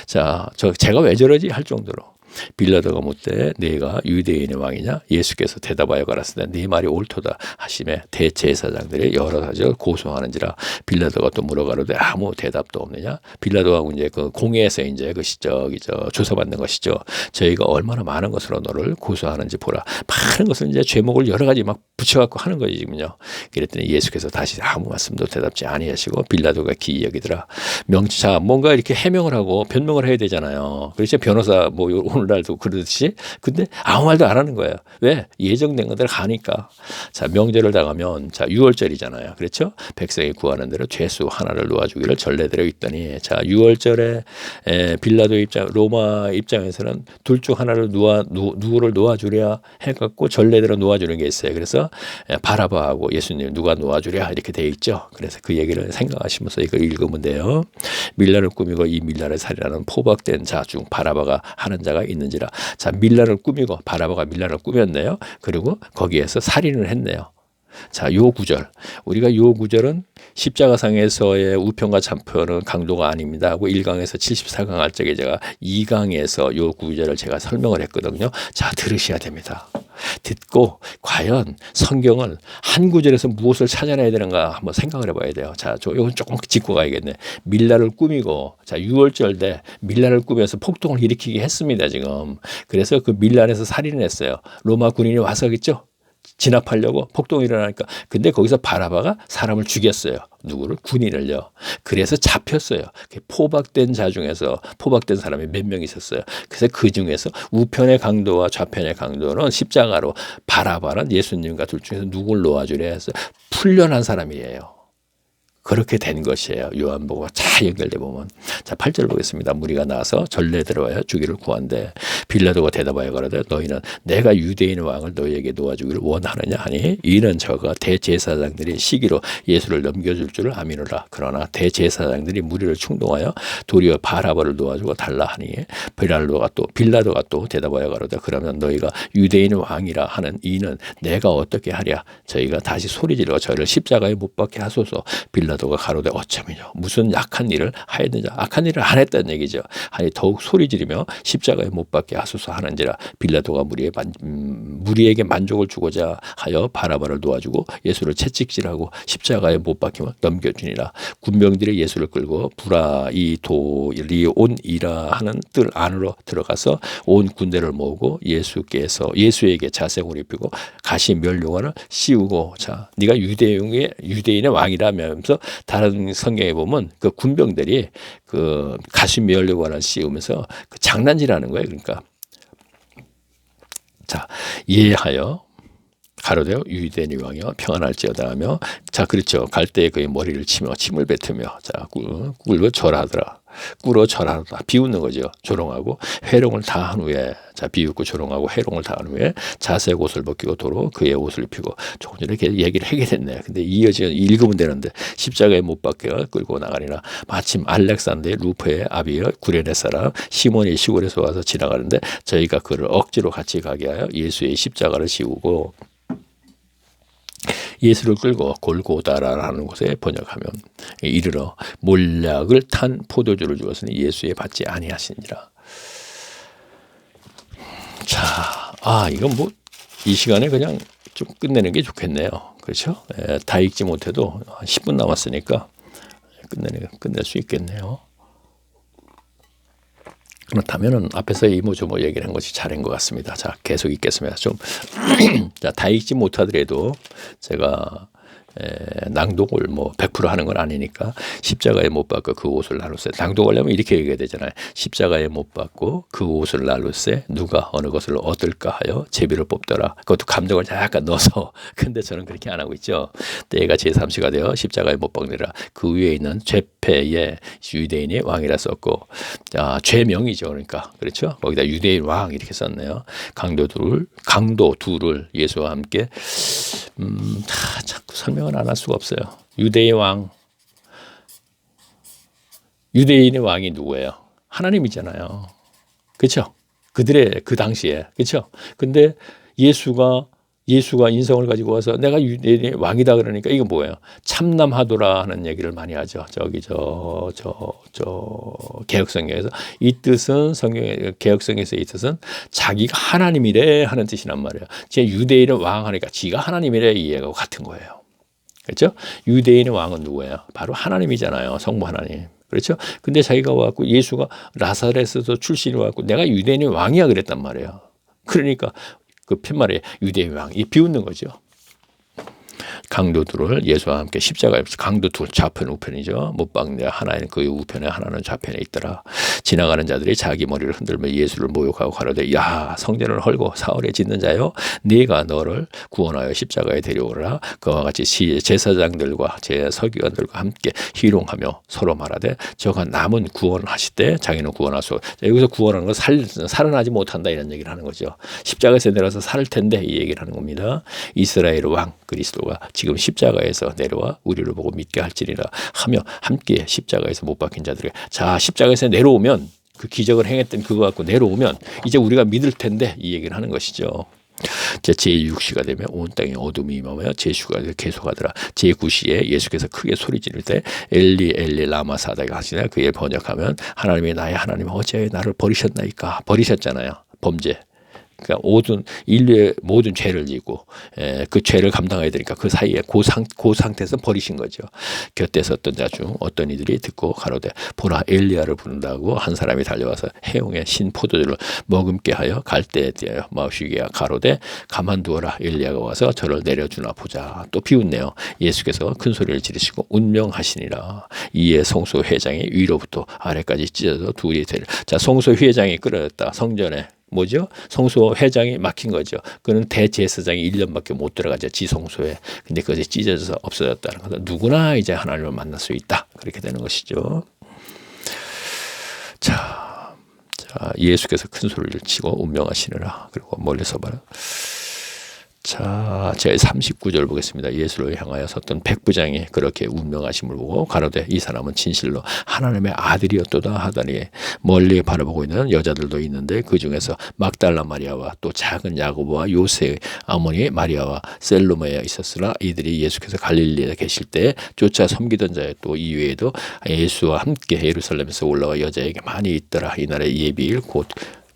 자, 제가 왜 저러지 할 정도로. 빌라도가 묻되 네가 유대인의 왕이냐? 예수께서 대답하여 가라사대 네 말이 옳도다 하시매 대제사장들이 여러 가지를 고소하는지라. 빌라도가 또 물어가로되 아무 대답도 없느냐? 빌라도하고 이제 그 공회에서 이제 그 조사받는 것이죠. 저희가 얼마나 많은 것으로 너를 고소하는지 보라. 많은 것을 이제 죄목을 여러 가지 막 붙여갖고 하는 거지 지금요. 그랬더니 예수께서 다시 아무 말씀도 대답지 아니하시고 빌라도가 기이 여기더라. 자, 뭔가 이렇게 해명을 하고 변명을 해야 되잖아요. 그렇죠. 변호사 오늘날도 그러듯이. 근데 아무 말도 안 하는 거예요. 왜? 예정된 것대로 가니까. 자, 명절을 당하면 자 6월절이잖아요. 그렇죠? 백성이 구하는 대로 죄수 하나를 놓아주기를 전례대로 있더니 자 6월절에 빌라도 로마 입장에서는 둘 중 하나를 누구를 놓아주랴 해갖고 전례대로 놓아주는 게 있어요. 그래서 바라바하고 예수님 누가 놓아주랴 이렇게 돼 있죠. 그래서 그 얘기를 생각하시면서 이걸 읽으면 돼요. 밀라를 꾸미고 이 밀라를 살인하는 포박된 자 중 바라바가 하는 자가 있는지라. 자, 밀라를 꾸미고 바라바가 밀라를 꾸몄네요. 그리고 거기에서 살인을 했네요. 자, 요 구절. 우리가 요 구절은 십자가상에서의 우편과 참편은 강도가 아닙니다 하고 1강에서 74강 할 적에 제가 2강에서 요 구절을 제가 설명을 했거든요. 자, 들으셔야 됩니다. 듣고 과연 성경을 한 구절에서 무엇을 찾아내야 되는가 한번 생각을 해봐야 돼요. 자, 이건 조금 짚고 가야겠네. 밀라를 꾸미고 자 6월절 때 밀라를 꾸며서 폭동을 일으키게 했습니다. 지금. 그래서 그 밀란에서 살인을 했어요. 로마 군인이 와서겠죠. 진압하려고 폭동이 일어나니까. 근데 거기서 바라바가 사람을 죽였어요. 누구를? 군인을요. 그래서 잡혔어요. 포박된 자 중에서 포박된 사람이 몇 명 있었어요. 그래서 그 중에서 우편의 강도와 좌편의 강도는 십자가로, 바라바는 예수님과 둘 중에서 누굴 놓아주려 해서 풀려난 사람이에요. 그렇게 된 것이에요. 요한복음과 잘 연결돼 보면. 자, 8절 보겠습니다. 무리가 나와서 전례 들어와요. 주기를 구한대. 빌라도가 대답하여 가로되 너희는 내가 유대인 왕을 너희에게 놓아주기를 원하느냐 하니 이는 저가 대제사장들이 시기로 예수를 넘겨줄 줄을 아미노라. 그러나 대제사장들이 무리를 충동하여 도리어 바라바를 놓아주고 달라 하니 빌라도가 또 대답하여 가로되 그러면 너희가 유대인 왕이라 하는 이는 내가 어떻게 하랴. 저희가 다시 소리질러 저를 십자가에 못 박게 하소서. 빌라도가 가로되 어쩌면요 무슨 약한 일을 하였느냐. 악한 일을 안 했다는 얘기죠. 아니 더욱 소리지르며 십자가에 못 박게 하소서 하는지라. 빌라도가 무리에게 만족을 주고자 하여 바라바를 놓아주고 예수를 채찍질하고 십자가에 못 박히면 넘겨주니라. 군병들이 예수를 끌고 브라이도리온이라 하는 뜰 안으로 들어가서 온 군대를 모으고 예수에게 자색을 입히고 가시 멸류관을 씌우고. 자, 네가 유대인의 왕이라면서 다른 성경에 보면 그 군병들이 그 가시 멸류관을 씌우면서 그 장난질하는 거예요. 그러니까 자, 이해하여 가로되 유대인의 왕이여 평안할지어다 하며. 자, 그렇죠. 갈 때 그의 머리를 치며 침을 뱉으며 자, 꿀고 절하더라. 꿇어 절하더라. 비웃는 거죠. 조롱하고 회롱을 다 한 후에, 자, 비웃고 조롱하고 회롱을 다 한 후에 자색 옷을 벗기고 도로 그의 옷을 입히고. 조금 전에 이렇게 얘기를 하게 됐네요. 근데 이어지면 읽으면 되는데 십자가에 못 박혀 끌고 나가니라. 마침 알렉산더의 루프의 아비여 구레네 사람 시몬이 시골에서 와서 지나가는데 저희가 그를 억지로 같이 가게 하여 예수의 십자가를 씌우고. 예수를 끌고 골고다라는 곳에 번역하면 이르러 몰약을 탄 포도주를 주었으니 예수에 받지 아니하시니라. 자, 이건 뭐 이 시간에 그냥 좀 끝내는 게 좋겠네요. 그렇죠? 다 읽지 못해도 10분 남았으니까 끝낼 수 있겠네요. 그렇다면은 앞에서 이모저모 얘기를 한 것이 잘한 것 같습니다. 자, 계속 읽겠습니다. 좀 자, 다 읽지 못하더라도 제가 낭독을 뭐 100% 하는 건 아니니까 십자가에 못 박고 그 옷을 나눌세. 낭독하려면 이렇게 얘기해야 되잖아요. 십자가에 못 박고 그 옷을 나눌세 누가 어느 것을 얻을까 하여 제비를 뽑더라. 그것도 감정을 약간 넣어서. 근데 저는 그렇게 안 하고 있죠. 때가 제3시가 되어 십자가에 못 박느라. 그 위에 있는 죄패에 유대인의 왕이라 썼고, 죄명이죠. 그러니까 그렇죠. 거기다 유대인 왕 이렇게 썼네요. 강도 둘을 예수와 함께 자꾸 설명을 안 할 수가 없어요. 유대의 왕, 유대인의 왕이 누구예요? 하나님이잖아요. 그렇죠? 그들의 그 당시에, 그렇죠? 근데 예수가 인성을 가지고 와서 내가 유대인의 왕이다 그러니까 이거 뭐예요? 참남하도라 하는 얘기를 많이 하죠. 개혁성경에서 이 뜻은 개혁성에서 이 뜻은 자기가 하나님이래 하는 뜻이란 말이에요. 제 유대인의 왕 하니까 지가 하나님이래 이해가 같은 거예요. 그렇죠? 유대인의 왕은 누구예요? 바로 하나님이잖아요. 성부 하나님. 그렇죠? 근데 자기가 와갖고 예수가 나사렛에서 출신이 와갖고 내가 유대인의 왕이야 그랬단 말이에요. 그러니까 그 팻말에 유대인 왕이 비웃는 거죠. 강도 둘을 예수와 함께 십자가에 강도 둘 좌편 우편이죠. 못 박네 하나는 그 우편에 하나는 좌편에 있더라. 지나가는 자들이 자기 머리를 흔들며 예수를 모욕하고 가로되 야 성전을 헐고 사흘에 짓는 자여 네가 너를 구원하여 십자가에 데려오라. 그와 같이 제사장들과 서기관들과 함께 희롱하며 서로 말하되 저가 남은 구원하시되 자기는 구원하소. 여기서 구원하는 건 살아나지 못한다 이런 얘기를 하는 거죠. 십자가에서 내려서 살 텐데 이 얘기를 하는 겁니다. 이스라엘 왕 그리스도가 지금 십자가에서 내려와 우리를 보고 믿게 할지니라 하며 함께 십자가에서 못 박힌 자들에게 자 십자가에서 내려오면 그 기적을 행했던 그거 갖고 내려오면 이제 우리가 믿을 텐데 이 얘기를 하는 것이죠. 제6시가 되면 온 땅에 어둠이 임하며 제10시가 계속하더라. 제9시에 예수께서 크게 소리 지를 때 엘리 엘리 라마 사다가 하시나 그에 번역하면 하나님이 나의 하나님 어찌하여 나를 버리셨나이까. 버리셨잖아요. 범죄 그러니까 모든 인류의 모든 죄를 지고 그 죄를 감당해야 되니까 그 사이에 그 상태에서 버리신 거죠. 곁에 섰던 자 중 어떤 이들이 듣고 가로되 보라 엘리야를 부른다고 한 사람이 달려와서 해용의 신 포도주를 머금게 하여 갈대에 띄어 마시게 가로되 가만두어라 엘리야가 와서 저를 내려주나 보자. 또 비웃네요. 예수께서 큰 소리를 지르시고 운명하시니라. 이에 성소 회장이 위로부터 아래까지 찢어져 둘이 되리라. 자, 성소 회장이 끌어졌다. 성전에 뭐죠? 성소 회장이 막힌 거죠. 그는 대제사장이 1년밖에 못 들어가죠. 지성소에. 근데 그것이 찢어져서 없어졌다는 거죠. 누구나 이제 하나님을 만날 수 있다. 그렇게 되는 것이죠. 자, 예수께서 큰 소리를 치고 운명하시느라. 그리고 멀리서 봐라. 자, 제 39절 보겠습니다. 예수를 향하여 섰던 백부장이 그렇게 운명하심을 보고 가로되 이 사람은 진실로 하나님의 아들이었도다 하더니 멀리 바라보고 있는 여자들도 있는데 그 중에서 막달라 마리아와 또 작은 야고보와 요새의 어머니 마리아와 셀로메에 있었으나 이들이 예수께서 갈릴리에 계실 때 쫓아 섬기던 자의 또 이외에도 예수와 함께 예루살렘에서 올라와 여자에게 많이 있더라. 이날의 예비일 곧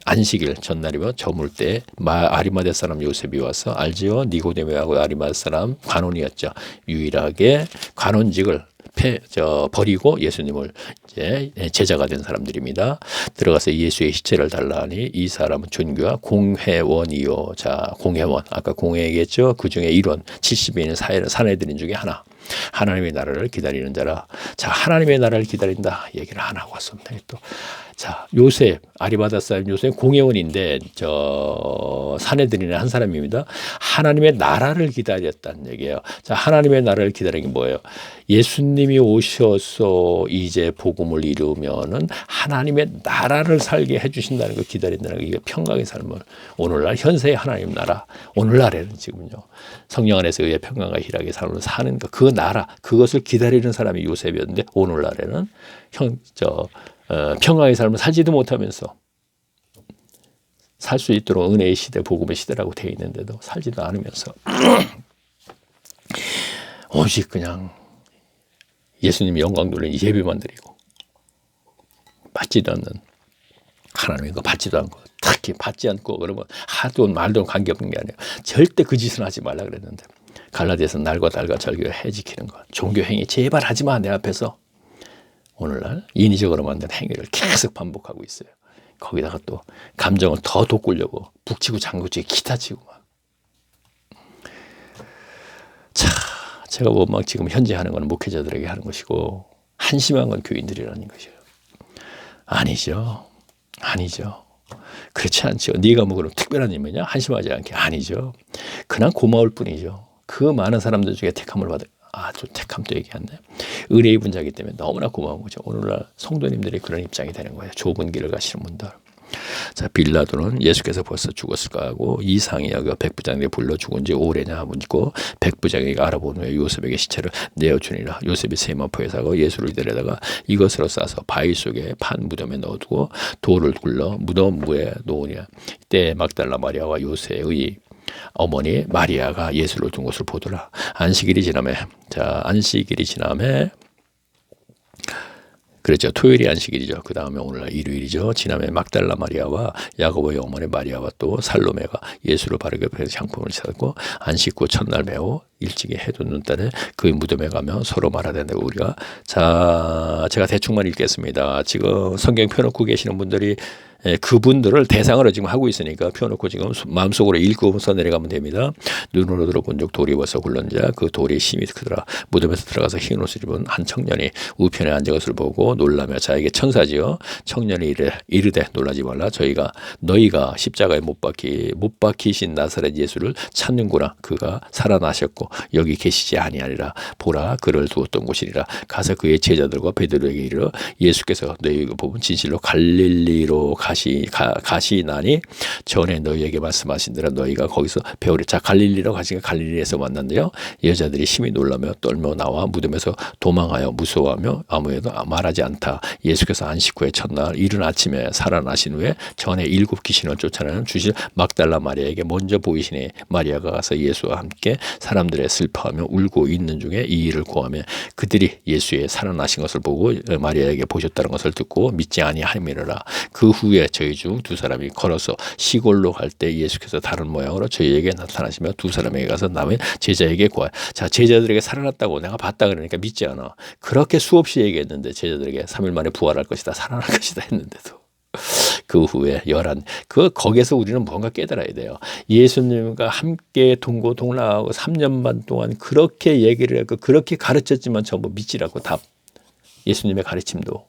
안식일 전날이면 저물 때 아리마대 사람 요셉이 와서 알지요? 니고데모하고 아리마대 사람 관원이었죠. 유일하게 관원직을 버리고 예수님을 이제 제자가 된 사람들입니다. 들어가서 예수의 시체를 달라 하니 이 사람은 존귀와 공회원이요. 자, 공회원 아까 공회 얘기했죠. 그 중에 일원 70에 있는 사내들인 중에 하나. 하나님의 나라를 기다리는 자라. 자, 하나님의 나라를 기다린다 얘기를 안 하고 왔습니다. 또 자, 요셉 아리마다 사람 요셉 공회원인데 사내들이나 한 사람입니다. 하나님의 나라를 기다렸다는 얘기예요. 자, 하나님의 나라를 기다리는 게 뭐예요? 예수님이 오셔서 이제 복음을 이루면은 하나님의 나라를 살게 해주신다는 걸 기다린다는 거. 이게 평강의 삶을 오늘날 현세의 하나님 나라 오늘날에는 지금요 성령 안에서 의의 평강과 희락의 삶을 사는 그 나라 그것을 기다리는 사람이 요셉이었는데 오늘날에는 평강의 삶을 살지도 못하면서 살 수 있도록 은혜의 시대, 복음의 시대라고 되어 있는데도 살지도 않으면서 오직 그냥 예수님이 영광 돌리는 예배만 드리고 받지도 않는 하나님의 거 받지도 않고 특히 받지 않고 그러면 하도 말도 관계없는 게 아니에요. 절대 그 짓은 하지 말라 그랬는데 갈라디아서 날과 달과 절기를 해지키는 것 종교 행위 제발 하지 마 내 앞에서 오늘날 인위적으로 만든 행위를 계속 반복하고 있어요. 거기다가 또 감정을 더 돋구려고 북치고 장구치고 기타치고 막. 자, 제가 뭐 막 지금 현재 하는 건 목회자들에게 하는 것이고 한심한 건 교인들이라는 것이에요. 아니죠. 그렇지 않죠. 네가 뭐 그럼 특별한 일이냐? 한심하지 않게 아니죠. 그냥 고마울 뿐이죠. 그 많은 사람들 중에 택함을 받은 아주 택함도 얘기했네. 은혜 입은 자이기 때문에 너무나 고마운 거죠. 오늘날 성도님들이 그런 입장이 되는 거예요. 좁은 길을 가시는 분들. 자, 빌라도는 예수께서 벌써 죽었을까 하고 이상이야가 백부장에게 불러 죽은 지 오래냐 묻고 백부장에게 알아본 후에 요셉에게 시체를 내어주니라. 요셉이 세마포에 사고 예수를 데려다가 이것으로 싸서 바위 속에 판 무덤에 넣어두고 돌을 굴러 무덤 위에 놓으니라. 이때 막달라 마리아와 요셉의 어머니 마리아가 예수를 둔 것을 보더라. 안식일이 지나매 그렇죠. 토요일이 안식일이죠. 그 다음에 오늘날 일요일이죠. 지난해 막달라 마리아와 야고보의 어머니 마리아와 또 살로메가 예수를 바르게 배서 향품을 찾고 안식 후 첫날 매우 일찍이 해돋는 눈달에 그 무덤에 가며 서로 말하는데 우리가 자 제가 대충만 읽겠습니다. 지금 성경 펴놓고 계시는 분들이 그분들을 대상으로 지금 하고 있으니까 펴놓고 지금 마음속으로 읽고서 내려가면 됩니다. 눈으로 들어본 적 돌이 벌써 굴른 자 그 돌이 심히 크더라. 무덤에서 들어가서 흰 옷을 입은 한 청년이 우편에 앉은 것을 보고 놀라며 자에게 천사지요. 청년이 이르되 놀라지 말라. 너희가 십자가에 못 박히신 나사렛 예수를 찾는구나. 그가 살아나셨고 여기 계시지 아니하리라. 보라 그를 두었던 곳이리라. 가서 그의 제자들과 베드로에게 이르러 예수께서 너희가 보면 진실로 갈릴리로 가시나니 전에 너희에게 말씀하신 대로 너희가 거기서 배우리. 자, 갈릴리로 가시니까 갈릴리에서 만난대요. 여자들이 심히 놀라며 떨며 나와 무덤에서 도망하여 무서워하며 아무에도 말하지 않다. 예수께서 안식 후에 첫날 이른 아침에 살아나신 후에 전에 7 귀신을 쫓아내는 주실 막달라 마리아에게 먼저 보이시니 마리아가 가서 예수와 함께 사람들의 슬퍼하며 울고 있는 중에 이 일을 고하며 그들이 예수의 살아나신 것을 보고 마리아에게 보셨다는 것을 듣고 믿지 아니함이라. 그 후에 후에 저희 중 두 사람이 걸어서 시골로 갈 때 예수께서 다른 모양으로 저희에게 나타나시며 두 사람에게 가서 남은 제자에게 고하여. 자, 제자들에게 살아났다고 내가 봤다 그러니까 믿지 않아. 그렇게 수없이 얘기했는데 제자들에게 3일 만에 부활할 것이다, 살아날 것이다 했는데도 그 후에 거기에서 우리는 뭔가 깨달아야 돼요. 예수님과 함께 동고동락하고 3년 반 동안 그렇게 얘기를 했고 그렇게 가르쳤지만 전부 믿지라고 답. 예수님의 가르침도.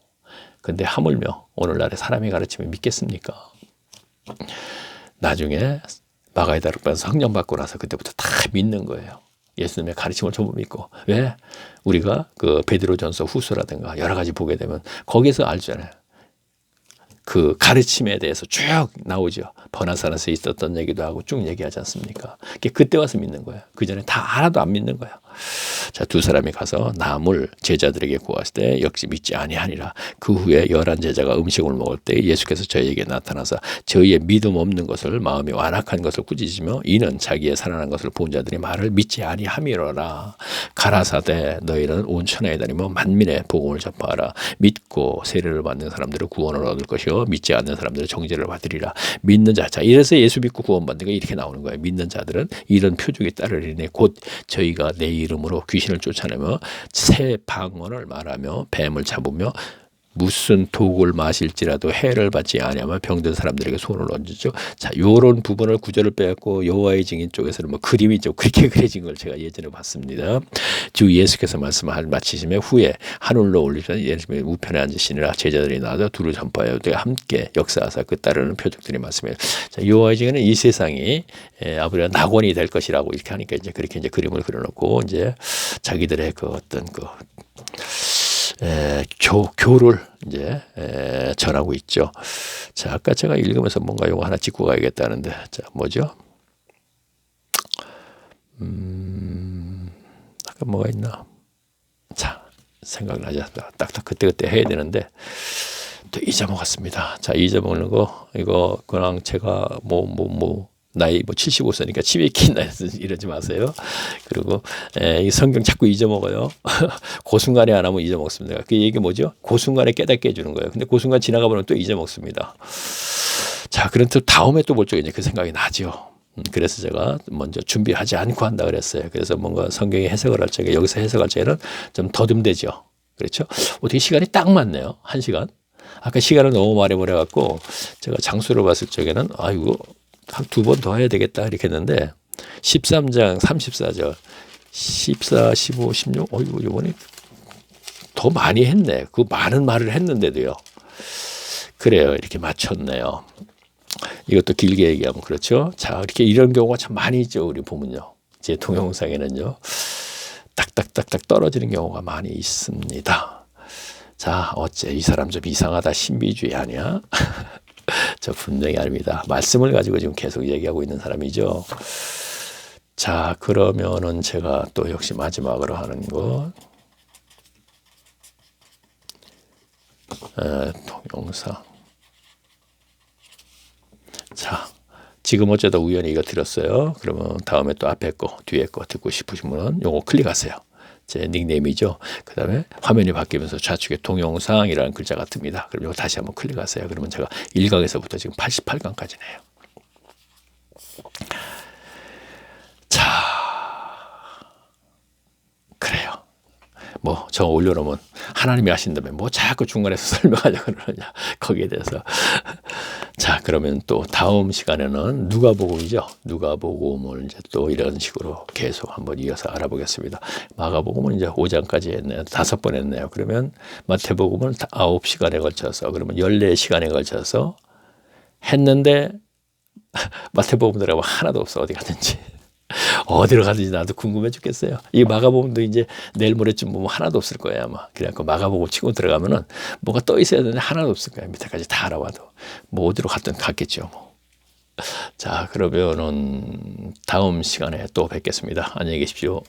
근데 하물며 오늘날의 사람의 가르침을 믿겠습니까? 나중에 마가다락방에서 성령 받고 나서 그때부터 다 믿는 거예요. 예수님의 가르침을 전부 믿고. 왜? 우리가 그 베드로전서 후서라든가 여러 가지 보게 되면 거기서 알잖아요. 그 가르침에 대해서 쭉 나오죠. 버나산에서 있었던 얘기도 하고 쭉 얘기하지 않습니까? 그때 와서 믿는 거예요. 그 전에 다 하나도 안 믿는 거예요. 자, 두 사람이 가서 나물 제자들에게 구하실 때 역시 믿지 아니하니라. 그 후에 11 제자가 음식을 먹을 때 예수께서 저희에게 나타나서 저희의 믿음 없는 것을 마음이 완악한 것을 꾸짖으며 이는 자기의 살아난 것을 본 자들이 말을 믿지 아니함이로라. 가라사대 너희는 온 천하에 다니며 만민의 복음을 전파하라. 믿고 세례를 받는 사람들은 구원을 얻을 것이요 믿지 않는 사람들은 정죄를 받으리라. 믿는 자. 자, 이래서 예수 믿고 구원받는 게 이렇게 나오는 거예요. 믿는 자들은 이런 표적이 따르리니 곧 저희가 내 이름으로 귀신을 쫓아내며 새 방언을 말하며 뱀을 잡으며 무슨 독을 마실지라도 해를 받지 아니하면 병든 사람들에게 손을 얹죠. 자, 요런 부분을 구절을 빼갖고 여호와의 증인 쪽에서는 뭐 그림이 좀 그렇게 그려진 걸 제가 예전에 봤습니다. 주 예수께서 말씀을 마치시며 후에 하늘로 올리시면 예수님의 우편에 앉으시니라. 제자들이 나와서 두루 전파하여 함께 역사하사 그 따르는 표적들이 말씀해요. 자, 여호와의 증인은 이 세상이 아버지가 낙원이 될 것이라고 이렇게 하니까 이제 그렇게 이제 그림을 그려놓고 이제 자기들의 그 어떤 그 교를 이제 전하고 있죠. 자, 아까 제가 읽으면서 뭔가 이거 하나 짚고 가야겠다는데, 자, 뭐죠? 아까 뭐가 있나? 자, 생각나지 않다. 딱딱 그때 해야 되는데 또 잊어먹었습니다. 자, 잊어먹는 거 이거 그냥 제가 나이 75세니까 집에 있긴 이러지 마세요. 그리고 이 성경 자꾸 잊어먹어요. 그 순간에 안 하면 잊어먹습니다. 그 얘기 뭐죠? 그 순간에 깨닫게 해주는 거예요. 근데 그 순간 지나가 버리면 또 잊어먹습니다. 자, 그럼 또 다음에 또 볼 적에 이제 그 생각이 나죠. 그래서 제가 먼저 준비하지 않고 한다 그랬어요. 그래서 뭔가 성경의 해석을 할 적에 여기서 해석할 적에는 좀 더듬되죠. 그렇죠? 어떻게 시간이 딱 맞네요. 1시간. 아까 시간을 너무 많이 버려갖고 제가 장수를 봤을 적에는 아이고 한 2번 더 해야 되겠다 이렇게 했는데 13장 34절 14, 15, 16 어이구 이번에 더 많이 했네. 그 많은 말을 했는데도요. 그래요. 이렇게 맞췄네요. 이것도 길게 얘기하면 그렇죠. 자, 이렇게 이런 경우가 참 많이 있죠. 우리 보면요. 제 동영상에는요. 딱딱딱딱 떨어지는 경우가 많이 있습니다. 자, 어째 이 사람 좀 이상하다. 신비주의 아니야? 저 분명히 아닙니다. 말씀을 가지고 지금 계속 얘기하고 있는 사람이죠. 자, 그러면은 제가 또 역시 마지막으로 하는 거 동영상. 자, 지금 어쩌다 우연히 이거 들었어요. 그러면 다음에 또 앞에 거 뒤에 거 듣고 싶으신 분은 요거 클릭하세요. 제 닉네임이죠. 그 다음에 화면이 바뀌면서 좌측에 동영상이라는 글자가 뜹니다. 그럼 이거 다시 한번 클릭하세요. 그러면 제가 1강에서부터 지금 88강까지네요. 자, 그래요. 뭐 저 올려놓으면 하나님이 하신다면 뭐 자꾸 중간에서 설명하려고 그러느냐 거기에 대해서. 자, 그러면 또 다음 시간에는 누가복음이죠. 누가복음을 이제 또 이런 식으로 계속 한번 이어서 알아보겠습니다. 마가복음은 이제 5장까지 했네요. 5번 했네요. 그러면 마태복음은 9시간에 걸쳐서 그러면 14시간에 걸쳐서 했는데 마태복음 들어가면 하나도 없어. 어디 갔는지. 어디로 가든지 나도 궁금해 죽겠어요. 이 마가복음도 이제 내일 모레쯤 보면 하나도 없을 거예요 아마. 그래갖고 마가복음 치고 들어가면은 뭐가 떠 있어야 되는데 하나도 없을 거예요. 밑에까지 다 알아봐도 뭐 어디로 갔든 갔겠죠. 뭐. 자, 그러면은 다음 시간에 또 뵙겠습니다. 안녕히 계십시오.